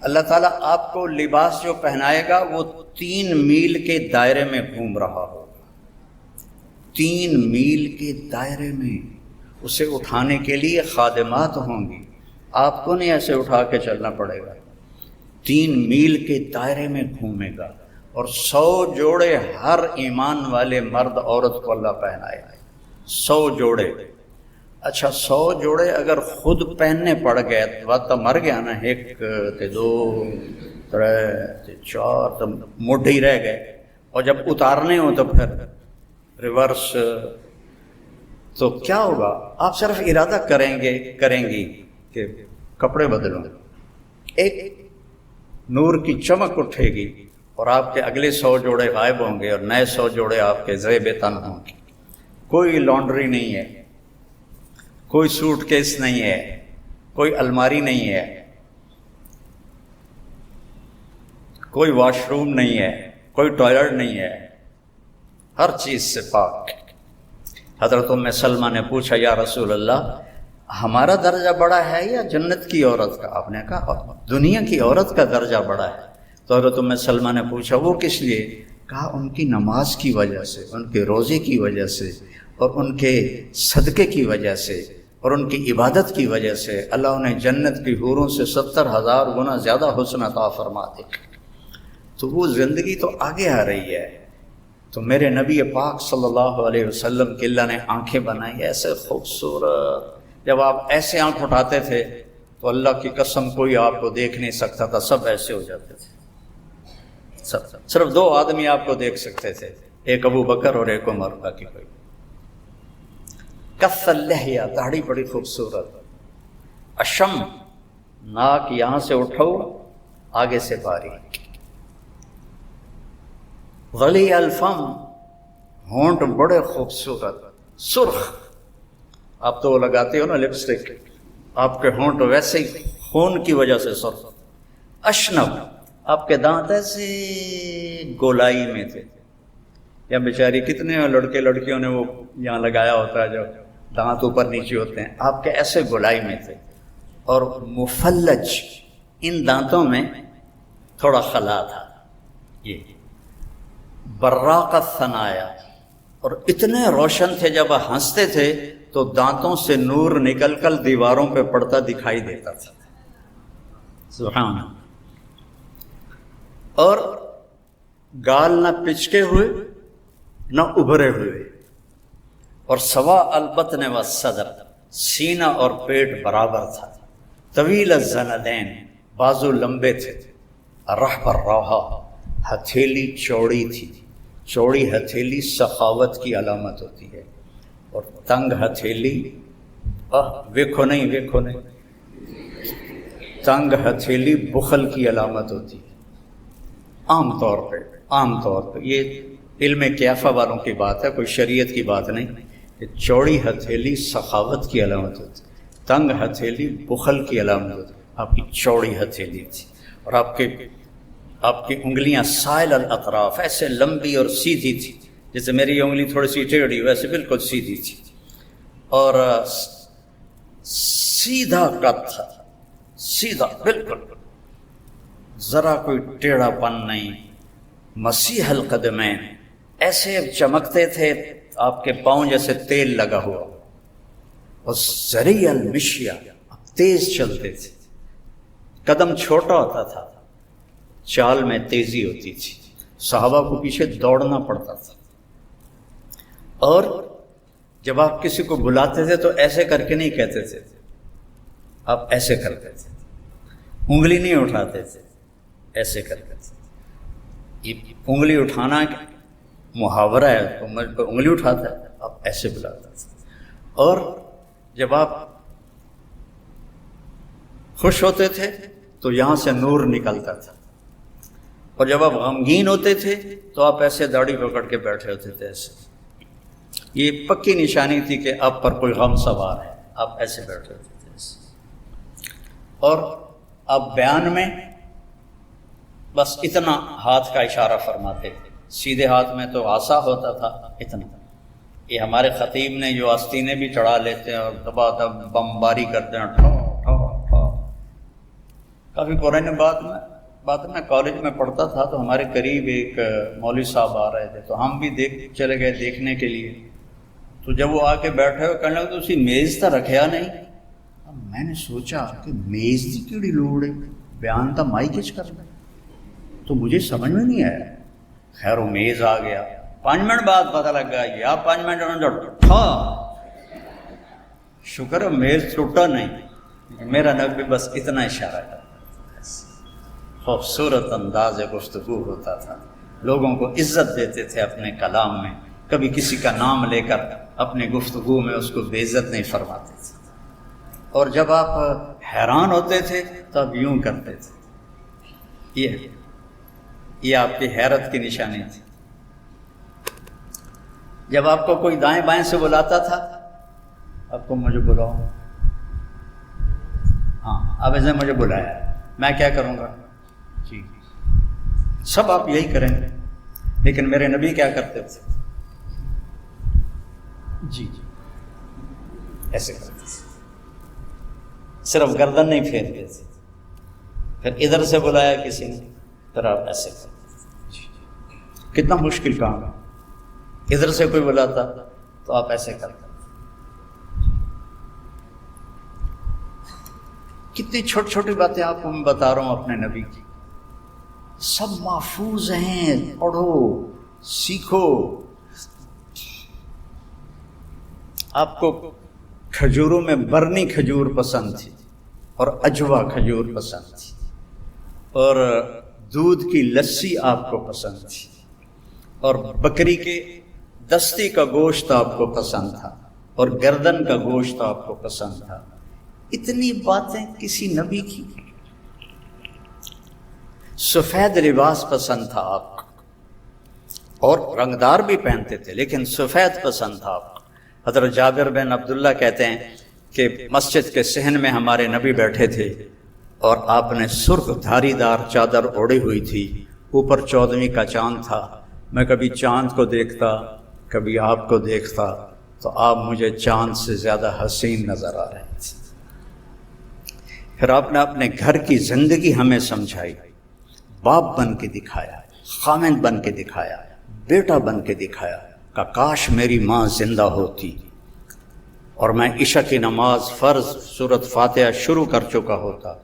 اللہ تعالیٰ آپ کو لباس جو پہنائے گا وہ 3 میل کے دائرے میں گھوم رہا ہوگا. 3 میل کے دائرے میں اسے اٹھانے کے لیے خادمات ہوں گی, آپ کو نہیں ایسے اٹھا کے چلنا پڑے گا. 3 میل کے دائرے میں گھومے گا اور 100 جوڑے ہر ایمان والے مرد عورت کو اللہ پہنائے گا. 100 جوڑے. اچھا 100 جوڑے اگر خود پہننے پڑ گئے تو بات تو مر گیا نا. 1 تے 2 3 تے 4 تو موڈے ہی رہ گئے. اور جب اتارنے ہو تو پھر ریورس, تو کیا ہوگا؟ آپ صرف ارادہ کریں گی کہ کپڑے بدلوں, ایک نور کی چمک اٹھے گی اور آپ کے اگلے 100 جوڑے غائب ہوں گے اور نئے 100 جوڑے آپ کے زیب تن ہوں گے. کوئی لانڈری نہیں ہے, کوئی سوٹ کیس نہیں ہے, کوئی الماری نہیں ہے, کوئی واش روم نہیں ہے, کوئی ٹوائلٹ نہیں ہے, ہر چیز سے پاک. حضرت ام سلمہ نے پوچھا یا رسول اللہ ہمارا درجہ بڑا ہے یا جنت کی عورت کا؟ آپ نے کہا دنیا کی عورت کا درجہ بڑا ہے. تو حضرت ام سلمہ نے پوچھا وہ کس لیے؟ کہا ان کی نماز کی وجہ سے, ان کے روزے کی وجہ سے, اور ان کے صدقے کی وجہ سے, اور ان کی عبادت کی وجہ سے اللہ انہیں جنت کی حوروں سے 70,000 گنا زیادہ حسن عطا فرما دے. تو وہ زندگی تو آگے آ رہی ہے. تو میرے نبی پاک صلی اللہ علیہ وسلم کی اللہ نے آنکھیں بنائی ایسے خوبصورت. جب آپ ایسے آنکھ اٹھاتے تھے تو اللہ کی قسم کوئی آپ کو دیکھ نہیں سکتا تھا, سب ایسے ہو جاتے تھے. صرف 2 آدمی آپ کو دیکھ سکتے تھے, ایک ابو بکر اور ایک عمر. باقی کوئی. کف اللحیہ, داڑھی بڑی خوبصورت. اشم, ناک یہاں سے اٹھو آگے سے باریک. غلی الفم, ہونٹ بڑے خوبصورت. سرخ, آپ تو وہ لگاتے ہو نا لپسٹک, آپ کے ہونٹ ویسے ہی خون کی وجہ سے سرخ. اشنب, آپ کے دانت ایسے گولائی میں تھے. یا بیچاری کتنے لڑکے لڑکیوں نے وہ یہاں لگایا ہوتا ہے جو دانت اوپر نیچے ہوتے ہیں, آپ کے ایسے گولائی میں تھے. اور مفلج, ان دانتوں میں تھوڑا خلا تھا. یہ براق الثنایا, اور اتنے روشن تھے جب ہنستے تھے تو دانتوں سے نور نکل کر دیواروں پہ پڑتا دکھائی دیتا تھا. سبحان اللہ. اور گال نہ پچکے ہوئے نہ ابھرے ہوئے, اور سوا البطن والصدر, سینہ اور پیٹ برابر تھا. طویل الزندین, بازو لمبے تھے. رحب الروحا, ہتھیلی چوڑی تھی. چوڑی ہتھیلی سخاوت کی علامت ہوتی ہے, اور تنگ ہتھیلی ویکھو نہیں, تنگ ہتھیلی بخل کی علامت ہوتی ہے. عام طور پہ یہ علم کیافہ والوں کی بات ہے, کوئی شریعت کی بات نہیں. کہ چوڑی ہتھیلی سخاوت کی علامت ہوتی ہے, تنگ ہتھیلی بخل کی علامت ہوتی ہے. آپ کی چوڑی ہتھیلی تھی, اور آپ کی انگلیاں سائل الاطراف, ایسے لمبی اور سیدھی تھی. جیسے میری انگلی تھوڑی سی ٹیڑھی, ویسے بالکل سیدھی تھی. اور سیدھا قد تھا, سیدھا بالکل, ذرا کوئی ٹیڑھا پن نہیں. مسیح القدمین, ایسے چمکتے تھے آپ کے پاؤں جیسے تیل لگا ہوا. اور سریع المشیہ, تیز چلتے تھے. قدم چھوٹا ہوتا تھا، چال میں تیزی ہوتی تھی، صحابہ کو پیچھے دوڑنا پڑتا تھا. اور جب آپ کسی کو بلاتے تھے تو ایسے کر کے نہیں کہتے تھے، آپ ایسے کرتے تھے، انگلی نہیں اٹھاتے تھے، ایسے کرتے تھے. یہ انگلی اٹھانا محاورہ ہے، تو انگلی اٹھاتا ہے، آپ ایسے بلاتے تھے. اور جب آپ خوش ہوتے تھے تو یہاں سے نور نکلتا تھا، اور جب آپ غمگین ہوتے تھے تو آپ ایسے داڑھی پکڑ کے بیٹھے ہوتے تھے ایسے. یہ پکی نشانی تھی کہ آپ پر کوئی غم سوار ہے، آپ ایسے بیٹھے ہوتے تھے ایسے. اور آپ بیان میں بس اتنا ہاتھ کا اشارہ فرماتے تھے، سیدھے ہاتھ میں تو عصا ہوتا تھا اتنا. یہ ہمارے خطیب نے جو آستینیں بھی چڑھا لیتے ہیں اور دبا دب بمباری کرتے ہیں، ٹھو ٹھو ٹھو. کافی پرانے بات میں کالج میں پڑھتا تھا تو ہمارے قریب ایک مولوی صاحب آ رہے تھے، تو ہم بھی چلے گئے دیکھنے کے لیے. تو جب وہ آ کے بیٹھے ہوئے کہنے لگے تو اسی میز تا رکھیا نہیں. اب میں نے سوچا کہ میز کی کیڑی لوڑ ہے، بیان تا مائی کچھ کرنا. تو مجھے سمجھ میں نہیں آیا. خیر وہ میز آ گیا، 5 منٹ بعد پتہ لگ گیا یہ آپ 5 منٹ تھا. شکر ہے میز ٹوٹا نہیں. میرا نبی بس اتنا اشارہ کرتا، خوبصورت انداز گفتگو ہوتا تھا، لوگوں کو عزت دیتے تھے اپنے کلام میں، کبھی کسی کا نام لے کر اپنی گفتگو میں اس کو بے عزت نہیں فرماتے تھے. اور جب آپ حیران ہوتے تھے تو آپ یوں کرتے تھے. یہ آپ کی حیرت کی نشانی تھی. جب آپ کو کوئی دائیں بائیں سے بلاتا تھا، آپ کو مجھے بلاؤ، ہاں اب ایسے مجھے بلایا، میں کیا کروں گا؟ جی سب آپ یہی کریں گے، لیکن میرے نبی کیا کرتے تھے؟ جی ایسے کرتے تھے، صرف گردن نہیں پھیرتے تھے. پھر ادھر سے بلایا کسی نے، پھر آپ ایسے کرتے تھے. کتنا مشکل کام ہے. ادھر سے کوئی بلاتا تو آپ ایسے کرتے. کتنی چھوٹی چھوٹی باتیں آپ کو میں بتا رہا ہوں اپنے نبی کی، سب محفوظ ہیں. پڑھو، سیکھو. آپ کو کھجوروں میں برنی کھجور پسند تھی اور اجوا کھجور پسند تھی، اور دودھ کی لسی آپ کو پسند تھی، اور بکری کے دستی کا گوشت آپ کو پسند تھا، اور گردن کا گوشت آپ کو پسند تھا. اتنی باتیں کسی نبی کی. سفید لباس پسند تھا آپ کو، اور رنگدار بھی پہنتے تھے لیکن سفید پسند تھا آپ کو. حضرت جابر بن عبداللہ کہتے ہیں کہ مسجد کے صحن میں ہمارے نبی بیٹھے تھے اور آپ نے سرخ دھاری دار چادر اوڑھی ہوئی تھی، اوپر 14ویں کا چاند تھا. میں کبھی چاند کو دیکھتا، کبھی آپ کو دیکھتا، تو آپ مجھے چاند سے زیادہ حسین نظر آ رہے تھے. پھر آپ نے اپنے گھر کی زندگی ہمیں سمجھائی، باپ بن کے دکھایا، خامند بن کے دکھایا، بیٹا بن کے دکھایا کہ کاش میری ماں زندہ ہوتی اور میں عشاء کی نماز فرض سورۃ فاتحہ شروع کر چکا ہوتا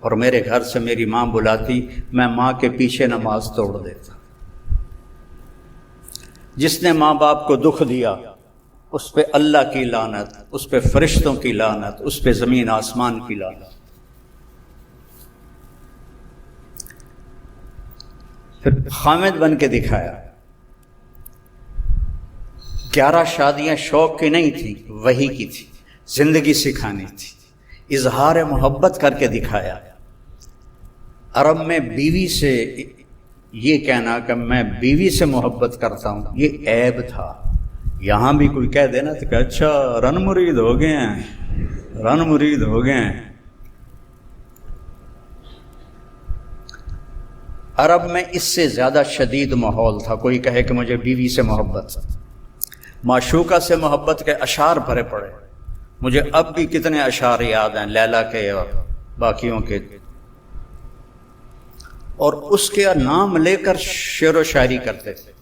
اور میرے گھر سے میری ماں بلاتی، میں ماں کے پیچھے نماز توڑ دیتا. جس نے ماں باپ کو دکھ دیا اس پہ اللہ کی لعنت، اس پہ فرشتوں کی لعنت، اس پہ زمین آسمان کی لعنت. پھر خامد بن کے دکھایا. 11 شادیاں شوق کی نہیں تھی، وحی کی تھی، زندگی سکھانی تھی. اظہار محبت کر کے دکھایا. عرب میں بیوی سے یہ کہنا کہ میں بیوی سے محبت کرتا ہوں یہ عیب تھا. یہاں بھی کوئی کہہ دینا تو کہ اچھا رن مرید ہو گئے ہیں، رن مرید ہو گئے ہیں. عرب میں اس سے زیادہ شدید ماحول تھا. کوئی کہے کہ مجھے بیوی سے محبت، معشوقہ سے محبت کے اشعار بھرے پڑے. مجھے اب بھی کتنے اشعار یاد ہیں لیلا کے اور باقیوں کے، اور اس کے نام لے کر شعر و شاعری کرتے تھے.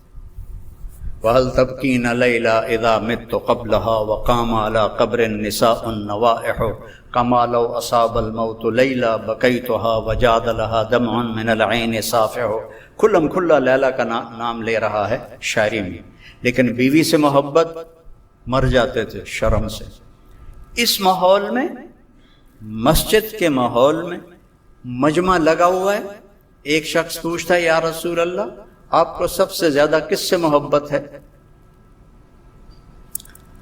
وَهَلْ تَبْكِينَ لَيْلَا إِذَا مِتُّ قَبْلَهَا وَقَامَ عَلَى قَبْرٍ نِسَاءٌ نَوَائِحُ كَمَا لَوْ أَصَابَ الْمَوْتُ لَيْلَا بَكَيْتُهَا وَجَادَ لَهَا دَمْعٌ مِنَ الْعَيْنِ صَافِحُ. کھلم کھلا لیلا کا نام لے رہا ہے شاعری میں، لیکن بیوی سے محبت مر جاتے تھے شرم سے. اس ماحول میں، مسجد کے ماحول میں مجمع لگا ہوا ہے، ایک شخص پوچھتا ہے یا رسول اللہ آپ کو سب سے زیادہ کس سے محبت ہے؟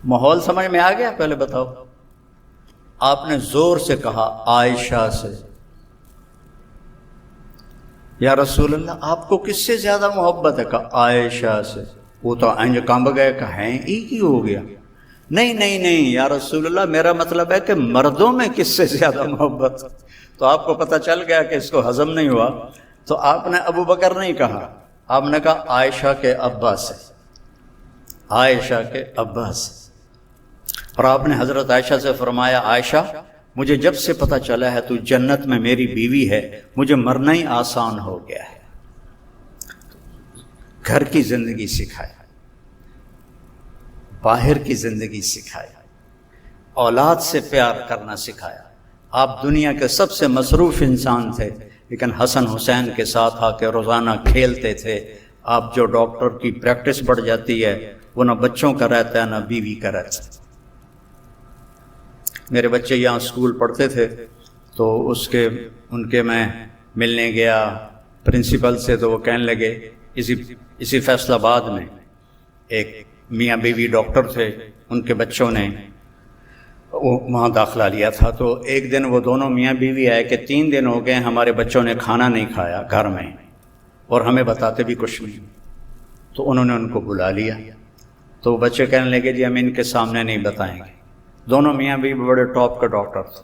ماحول سمجھ میں آ گیا؟ پہلے بتاؤ. آپ نے زور سے کہا عائشہ سے. یا رسول اللہ آپ کو کس سے زیادہ محبت ہے؟ کہا عائشہ سے. وہ تو انج کانب گئے کہ ہیں ایک ہی ہو گیا. نہیں نہیں نہیں یا رسول اللہ میرا مطلب ہے کہ مردوں میں کس سے زیادہ محبت. تو آپ کو پتہ چل گیا کہ اس کو ہضم نہیں ہوا، تو آپ نے ابو بکر نہیں کہا، آپ نے کہا عائشہ کے ابا سے. عائشہ کے ابا سے. اور آپ نے حضرت عائشہ سے فرمایا عائشہ مجھے جب سے پتہ چلا ہے تو جنت میں میری بیوی ہے، مجھے مرنا ہی آسان ہو گیا ہے. گھر کی زندگی سکھایا، باہر کی زندگی سکھایا، اولاد سے پیار کرنا سکھایا. آپ دنیا کے سب سے مصروف انسان تھے، لیکن حسن حسین کے ساتھ آ کے روزانہ کھیلتے تھے. آپ جو ڈاکٹر کی پریکٹس بڑھ جاتی ہے وہ نہ بچوں کا رہتا ہے نہ بیوی کا رہتا ہے. میرے بچے یہاں اسکول پڑھتے تھے تو ان کے میں ملنے گیا پرنسپل سے، تو وہ کہنے لگے اسی فیصل آباد میں ایک میاں بیوی ڈاکٹر تھے، ان کے بچوں نے وہاں داخلہ لیا تھا. تو ایک دن وہ دونوں میاں بیوی آئے کہ 3 دن ہو گئے ہمارے بچوں نے کھانا نہیں کھایا گھر میں، اور ہمیں بتاتے بھی کچھ نہیں. تو انہوں نے ان کو بلا لیا. تو وہ بچے کہنے لگے جی ہم ان کے سامنے نہیں بتائیں گے. دونوں میاں بیوی بڑے ٹاپ کے ڈاکٹر تھے.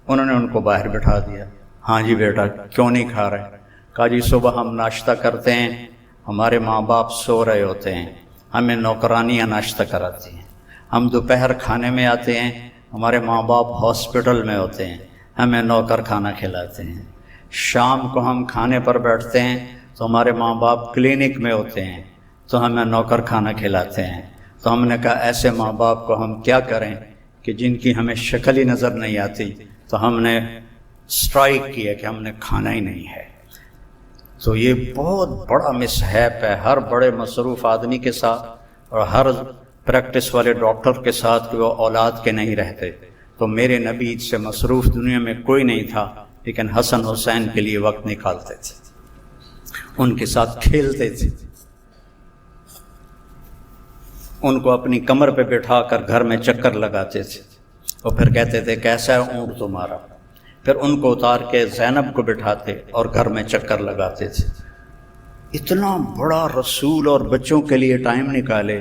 انہوں نے ان کو باہر بٹھا دیا. ہاں جی بیٹا کیوں نہیں کھا رہے؟ کہا جی صبح ہم ناشتہ کرتے ہیں، ہمارے ماں باپ سو رہے ہوتے ہیں، ہمیں نوکرانیاں ناشتہ کراتی ہیں. ہم دوپہر کھانے میں آتے ہیں، ہمارے ماں باپ ہاسپٹل میں ہوتے ہیں، ہمیں نوکر کھانا کھلاتے ہیں. شام کو ہم کھانے پر بیٹھتے ہیں تو ہمارے ماں باپ کلینک میں ہوتے ہیں تو ہمیں نوکر کھانا کھلاتے ہیں. تو ہم نے کہا ایسے ماں باپ کو ہم کیا کریں کہ جن کی ہمیں شکل ہی نظر نہیں آتی. تو ہم نے اسٹرائک کیا کہ ہم نے کھانا ہی نہیں ہے. تو یہ بہت بڑا مصحف ہے ہر بڑے مصروف آدمی کے ساتھ اور ہر پریکٹس والے ڈاکٹر کے ساتھ کہ وہ اولاد کے نہیں رہتے. تو میرے نبی سے مصروف دنیا میں کوئی نہیں تھا، لیکن حسن حسین کے لیے وقت نکالتے تھے، ان کے ساتھ کھیلتے تھے، ان کو اپنی کمر پہ بٹھا کر گھر میں چکر لگاتے تھے. اور پھر کہتے تھے کیسا ہے اونٹ تمہارا؟ پھر ان کو اتار کے زینب کو بٹھاتے اور گھر میں چکر لگاتے تھے. اتنا بڑا رسول اور بچوں کے لیے ٹائم نکالے،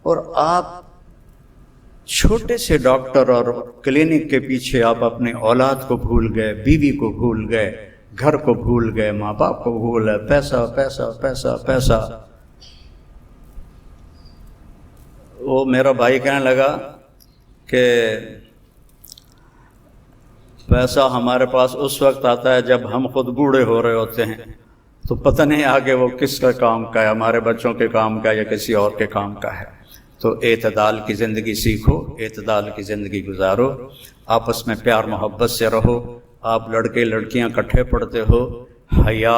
اور آپ چھوٹے سے ڈاکٹر اور کلینک کے پیچھے آپ اپنے اولاد کو بھول گئے، بیوی کو بھول گئے، گھر کو بھول گئے، ماں باپ کو بھول گئے، پیسہ پیسہ پیسہ پیسہ. وہ میرا بھائی کہنے لگا کہ پیسہ ہمارے پاس اس وقت آتا ہے جب ہم خود بوڑھے ہو رہے ہوتے ہیں، تو پتہ نہیں آگے وہ کس کا کام کا ہے، ہمارے بچوں کے کام کا یا کسی اور کے کام کا ہے. تو اعتدال کی زندگی سیکھو، اعتدال کی زندگی گزارو، آپس میں پیار محبت سے رہو. آپ لڑکے لڑکیاں اکٹھے پڑھتے ہو، حیا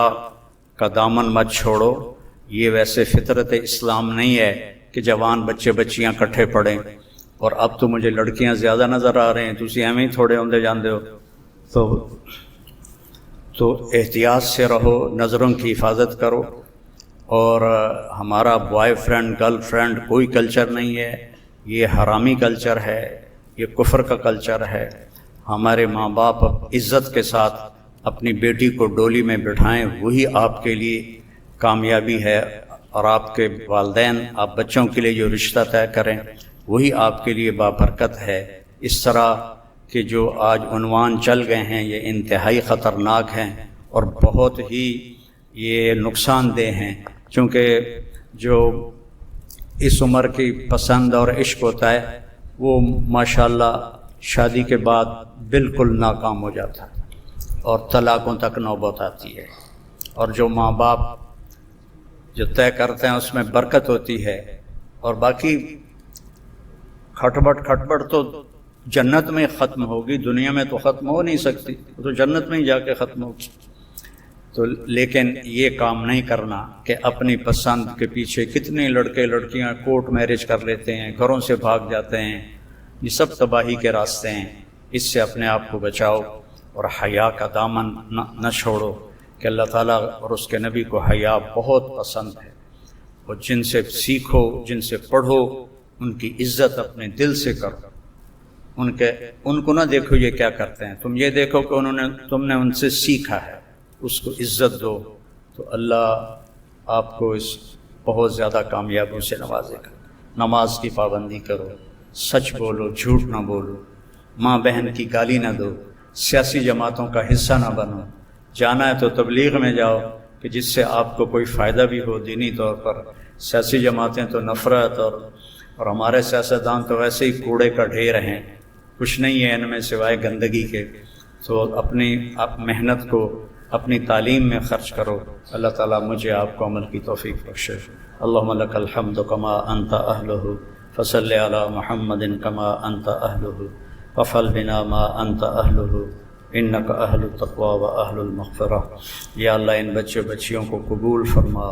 کا دامن مت چھوڑو. یہ ویسے فطرت اسلام نہیں ہے کہ جوان بچے بچیاں اکٹھے پڑھیں. اور اب تو مجھے لڑکیاں زیادہ نظر آ رہے ہیں، تسی ایویں ہی تھوڑے ہوندے جاندے ہو. تو احتیاط سے رہو، نظروں کی حفاظت کرو. اور ہمارا بوائے فرینڈ گرل فرینڈ کوئی کلچر نہیں ہے، یہ حرامی کلچر ہے، یہ کفر کا کلچر ہے. ہمارے ماں باپ عزت کے ساتھ اپنی بیٹی کو ڈولی میں بٹھائیں، وہی آپ کے لیے کامیابی ہے. اور آپ کے والدین آپ بچوں کے لیے جو رشتہ طے کریں وہی آپ کے لیے بابرکت ہے. اس طرح کہ جو آج عنوان چل گئے ہیں یہ انتہائی خطرناک ہیں اور بہت ہی یہ نقصان دہ ہیں، چونکہ جو اس عمر کی پسند اور عشق ہوتا ہے وہ ماشاءاللہ شادی کے بعد بالکل ناکام ہو جاتا ہے اور طلاقوں تک نوبت آتی ہے. اور جو ماں باپ جو طے کرتے ہیں اس میں برکت ہوتی ہے، اور باقی کھٹبٹ تو جنت میں ختم ہوگی، دنیا میں تو ختم ہو نہیں سکتی، تو جنت میں ہی جا کے ختم ہوگی۔ تو لیکن یہ کام نہیں کرنا کہ اپنی پسند کے پیچھے کتنے لڑکے لڑکیاں کورٹ میرج کر لیتے ہیں، گھروں سے بھاگ جاتے ہیں، یہ سب تباہی کے راستے ہیں۔ اس سے اپنے آپ کو بچاؤ اور حیا کا دامن نہ چھوڑو، کہ اللہ تعالیٰ اور اس کے نبی کو حیا بہت پسند ہے، اور جن سے سیکھو، جن سے پڑھو، ان کی عزت اپنے دل سے کرو۔ ان کو نہ دیکھو یہ کیا کرتے ہیں، تم یہ دیکھو کہ تم نے ان سے سیکھا ہے، اس کو عزت دو، تو اللہ آپ کو اس بہت زیادہ کامیابیوں سے نوازے گا۔ نماز کی پابندی کرو، سچ بولو، جھوٹ نہ بولو، ماں بہن کی گالی نہ دو، سیاسی جماعتوں کا حصہ نہ بنو، جانا ہے تو تبلیغ میں جاؤ کہ جس سے آپ کو کوئی فائدہ بھی ہو دینی طور پر۔ سیاسی جماعتیں تو نفرت اور ہمارے سیاستدان تو ویسے ہی کوڑے کا ڈھیر ہیں، کچھ نہیں ہے ان میں سوائے گندگی کے۔ تو اپنی محنت کو اپنی تعلیم میں خرچ کرو۔ اللہ تعالیٰ مجھے آپ کو عمل کی توفیق بخشے۔ اللہم لک الحمد کما انت اہلہ فصل علی محمد کما انت اہلہ وفعل بنا ما انت اہلہ انک اہل التقوی و اہل المغفرہ۔ یا اللہ ان بچے بچیوں کو قبول فرما،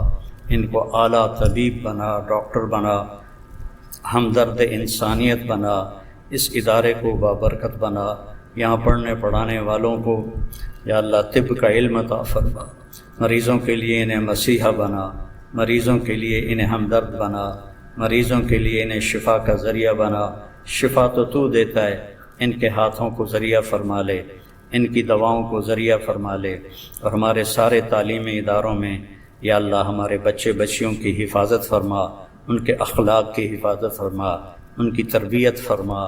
ان کو اعلیٰ طبیب بنا، ڈاکٹر بنا، ہمدرد انسانیت بنا، اس ادارے کو بابرکت بنا، یہاں پڑھنے پڑھانے والوں کو یا اللہ طب کا علم عطا فرما، مریضوں کے لیے انہیں مسیحا بنا، مریضوں کے لیے انہیں ہمدرد بنا، مریضوں کے لیے انہیں شفا کا ذریعہ بنا۔ شفا تو دیتا ہے، ان کے ہاتھوں کو ذریعہ فرما لے، ان کی دواؤں کو ذریعہ فرما لے، اور ہمارے سارے تعلیمی اداروں میں یا اللہ ہمارے بچے بچیوں کی حفاظت فرما، ان کے اخلاق کی حفاظت فرما، ان کی تربیت فرما،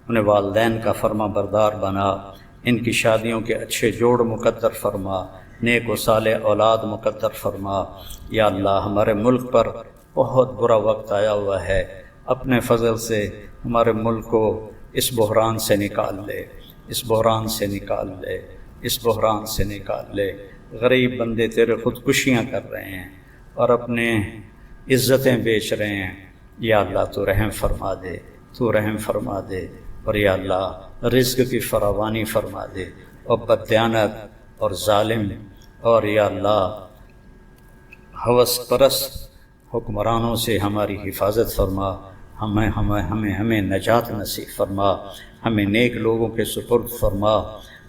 انہیں والدین کا فرما بردار بنا، ان کی شادیوں کے اچھے جوڑ مقدر فرما، نیک و صالح اولاد مقدر فرما۔ یا اللہ ہمارے ملک پر بہت برا وقت آیا ہوا ہے، اپنے فضل سے ہمارے ملک کو اس بحران سے نکال لے، اس بحران سے نکال لے، اس بحران سے نکال لے۔ غریب بندے تیرے خودکشیاں کر رہے ہیں اور اپنے عزتیں بیچ رہے ہیں، یا اللہ تو رحم فرما دے، تو رحم فرما دے، اور یا اللہ رزق کی فراوانی فرما دے، اور بددیانت اور ظالم اور یا اللہ ہوس پرست حکمرانوں سے ہماری حفاظت فرما، ہمیں نجات نصیب فرما، ہمیں نیک لوگوں کے سپرد فرما،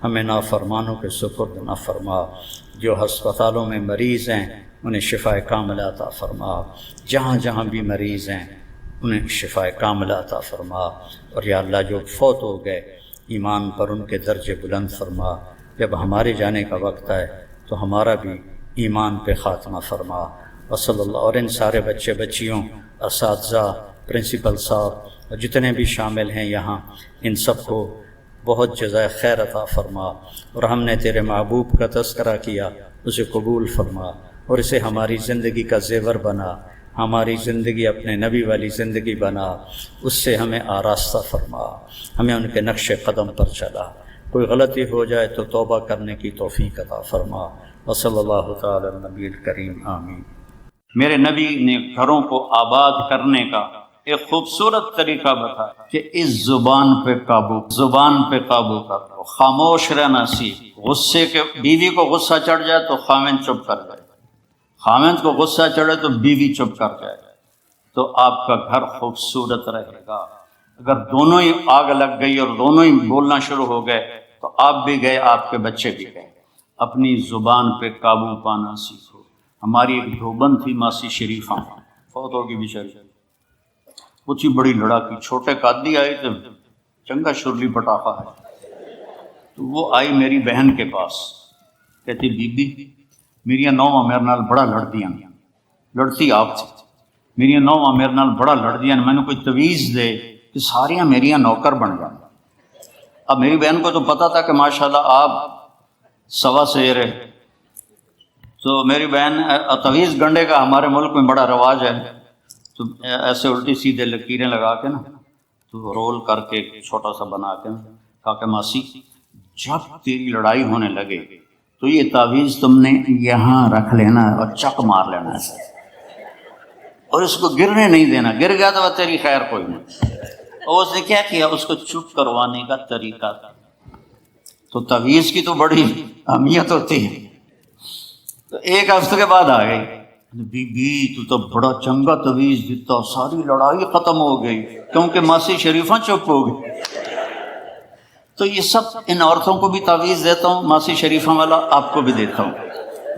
ہمیں نافرمانوں کے سپرد نہ فرما۔ جو ہسپتالوں میں مریض ہیں انہیں شفا کاملہ عطا فرما، جہاں جہاں بھی مریض ہیں انہیں شفا کاملہ عطا فرما، اور یا اللہ جو فوت ہو گئے ایمان پر ان کے درجے بلند فرما۔ جب ہمارے جانے کا وقت آئے تو ہمارا بھی ایمان پہ خاتمہ فرما۔ وصلی اللہ، اور ان سارے بچے بچیوں، اساتذہ، پرنسپل صاحب اور جتنے بھی شامل ہیں یہاں، ان سب کو بہت جزائے خیر عطا فرما، اور ہم نے تیرے محبوب کا تذکرہ کیا، اسے قبول فرما، اور اسے ہماری زندگی کا زیور بنا، ہماری زندگی اپنے نبی والی زندگی بنا، اس سے ہمیں آراستہ فرما، ہمیں ان کے نقش قدم پر چلا، کوئی غلطی ہو جائے تو توبہ کرنے کی توفیق عطا فرما۔ وصلی اللہ تعالی علی نبی الکریم، آمین۔ میرے نبی نے گھروں کو آباد کرنے کا ایک خوبصورت طریقہ بتایا کہ اس زبان پہ قابو کر لو، خاموش رہنا سیکھ۔ غصے کے بیوی کو غصہ چڑھ جائے تو خاوند چپ کر جائے، خاوند کو غصہ چڑھے تو بیوی چپ کر جائے، تو آپ کا گھر خوبصورت رہے گا۔ اگر دونوں ہی آگ لگ گئی اور دونوں ہی بولنا شروع ہو گئے تو آپ بھی گئے، آپ کے بچے بھی گئے۔ اپنی زبان پہ قابو پانا سیکھو۔ ہماری ایک دیوبند تھی ماسی شریفہ، فوت ہوگی بیچاری، کچھ ہی بڑی لڑاکی، چھوٹے قادی آئے تھے، چنگا شرلی پٹاخہ ہے، تو وہ آئی میری بہن کے پاس، کہتی بی بی میری نوواں میرے نال بڑا لڑتی آپ تھی، میری نوواں میرے نال بڑا لڑدیاں، میں نے کوئی تویز دے کہ ساریاں میریاں نوکر بن جائیں۔ اب میری بہن کو تو پتہ تھا کہ ماشاءاللہ آپ سوا سیر ہے، تو میری بہن تویز گنڈے کا ہمارے ملک میں بڑا رواج ہے، تو ایسے الٹی سیدھے لکیریں لگا کے نا، تو رول کر کے چھوٹا سا بنا کے کہا کہ ماسی جب تیری لڑائی ہونے لگے تو یہ تعویذ تم نے یہاں رکھ لینا اور چک مار لینا ہے، اور اس کو گرنے نہیں دینا، گر گیا تو وہ تیری خیر کوئی نہیں۔ اور اس نے کیا کیا، اس کو چپ کروانے کا طریقہ تھا۔ تو تعویذ کی تو بڑی اہمیت ہوتی ہے۔ تو ایک ہفتے کے بعد آ گئی، بی بی تو بڑا چنگا تعویذ دیتا، ساری لڑائی ختم ہو گئی کیونکہ ماسی شریفہ چپ ہو گئی۔ تو یہ سب ان عورتوں کو بھی تعویذ دیتا ہوں، ماسی شریفہ والا آپ کو بھی دیتا ہوں۔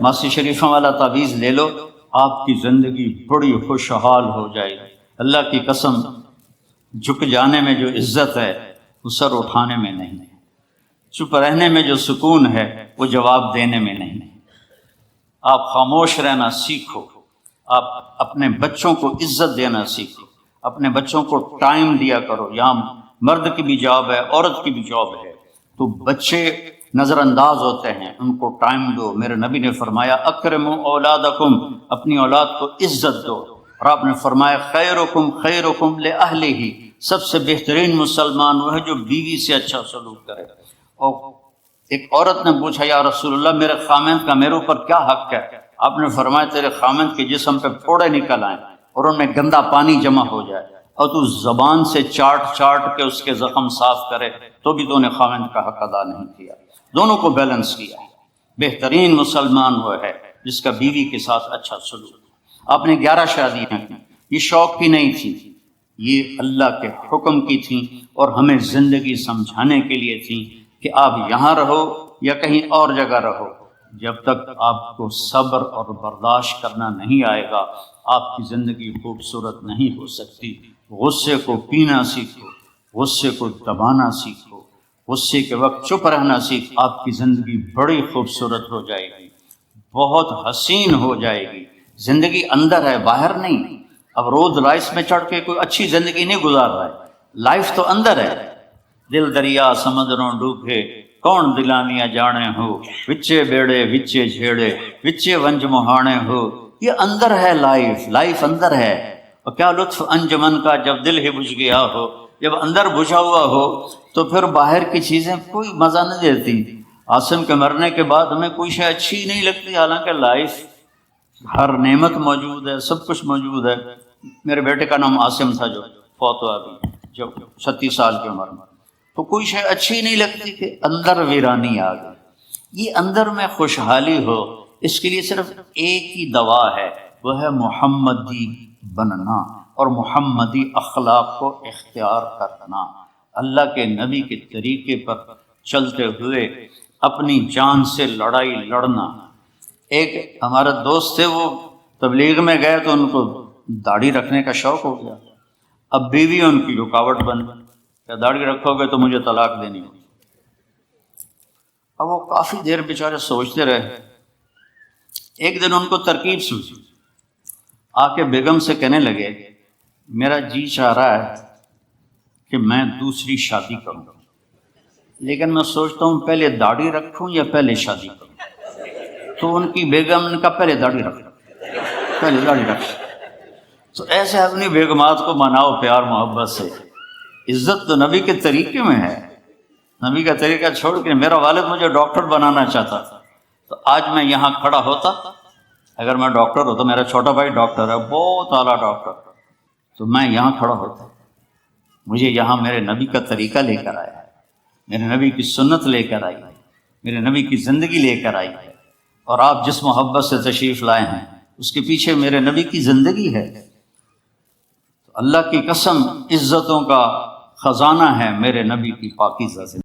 ماسی شریفہ والا تعویذ لے لو، آپ کی زندگی بڑی خوشحال ہو جائے گی۔ اللہ کی قسم، جھک جانے میں جو عزت ہے وہ سر اٹھانے میں نہیں ہے، چپ رہنے میں جو سکون ہے وہ جواب دینے میں نہیں ہے۔ آپ خاموش رہنا سیکھو، آپ اپنے بچوں کو عزت دینا سیکھو، اپنے بچوں کو ٹائم دیا کرو۔ یہاں مرد کی بھی جاب ہے، عورت کی بھی جاب ہے۔ تو بچے نظر انداز ہوتے ہیں، ان کو ٹائم دو۔ میرے نبی نے فرمایا اکرموا اولادکم، اپنی اولاد کو عزت دو۔ اور آپ نے فرمایا خیرکم خیرکم لأہلہ، سب سے بہترین مسلمان وہ ہے جو بیوی سے اچھا سلوک کرے۔ اور ایک عورت نے پوچھا یا رسول اللہ میرے خامند کا میرے اوپر کیا حق ہے؟ آپ نے فرمایا تیرے خامند کے جسم پہ پھوڑے نکل آئیں اور ان میں گندا پانی جمع ہو جائے اور تو زبان سے چاٹ چاٹ کے اس کے زخم صاف کرے تو بھی تو نے خامند کا حق ادا نہیں کیا۔ دونوں کو بیلنس کیا ہے۔ بہترین مسلمان وہ ہے جس کا بیوی کے ساتھ اچھا سلوک۔ آپ نے 11 شادیاں کی، یہ شوق کی نہیں تھی، یہ اللہ کے حکم کی تھیں اور ہمیں زندگی سمجھانے کے لیے تھیں کہ آپ یہاں رہو یا کہیں اور جگہ رہو، جب تک آپ کو صبر اور برداشت کرنا نہیں آئے گا آپ کی زندگی خوبصورت نہیں ہو سکتی۔ غصے کو پینا سیکھو، غصے کو دبانا سیکھو، غصے کے وقت چپ رہنا سیکھو، آپ کی زندگی بڑی خوبصورت ہو جائے گی، بہت حسین ہو جائے گی۔ زندگی اندر ہے، باہر نہیں۔ اب روز لائف میں چڑھ کے کوئی اچھی زندگی نہیں گزار رہا ہے، لائف تو اندر ہے۔ دل دریا سمندروں ڈوبے کون دلانیاں جانے ہو، وچے بیڑے وچے جھیڑے وچے ونج مہانے ہو۔ یہ اندر ہے، لائف اندر ہے۔ اور کیا لطف انجمن کا جب دل ہی بجھ گیا ہو، جب اندر بجھا ہوا ہو تو پھر باہر کی چیزیں کوئی مزہ نہیں دیتی۔ عاصم کے مرنے کے بعد ہمیں کوئی شے اچھی نہیں لگتی، حالانکہ لائف ہر نعمت موجود ہے، سب کچھ موجود ہے۔ میرے بیٹے کا نام عاصم تھا جو فوت ہوا ابھی، جو 36 سال کی عمر میں، تو کوئی شے اچھی نہیں لگتی کہ اندر ویرانی آ گئی۔ یہ اندر میں خوشحالی ہو، اس کے لیے صرف ایک ہی دوا ہے، وہ ہے محمدی بننا اور محمدی اخلاق کو اختیار کرنا، اللہ کے نبی کے طریقے پر چلتے ہوئے اپنی جان سے لڑائی لڑنا۔ ایک ہمارا دوست تھے، وہ تبلیغ میں گئے تو ان کو داڑھی رکھنے کا شوق ہو گیا، اب بیوی ان کی رکاوٹ بن گئی کہ داڑھی رکھو گے تو مجھے طلاق دینی ہوگی۔ اب وہ کافی دیر بیچارے سوچتے رہے، ایک دن ان کو ترکیب سوچی، آ کے بیگم سے کہنے لگے میرا جی چاہ رہا ہے کہ میں دوسری شادی کروں، لیکن میں سوچتا ہوں پہلے داڑھی رکھوں یا پہلے شادی کروں۔ تو ان کی بیگم نے کہا پہلے داڑھی رکھ، پہلے داڑھی رکھ۔ تو ایسے اپنی بیگمات کو مناؤ پیار محبت سے۔ عزت تو نبی کے طریقے میں ہے، نبی کا طریقہ چھوڑ کے میرا والد مجھے ڈاکٹر بنانا چاہتا تھا تو آج میں یہاں کھڑا ہوتا، اگر میں ڈاکٹر ہوتا، میرا چھوٹا بھائی ڈاکٹر ہے، بہت اعلیٰ ڈاکٹر، تو میں یہاں کھڑا ہوتا۔ مجھے یہاں میرے نبی کا طریقہ لے کر آیا ہے، میرے نبی کی سنت لے کر آئی ہے، میرے نبی کی زندگی لے کر آئی ہے، اور آپ جس محبت سے تشریف لائے ہیں اس کے پیچھے میرے نبی کی زندگی ہے۔ تو اللہ کی قسم عزتوں کا خزانہ ہے میرے نبی کی پاکیزہ زندگی۔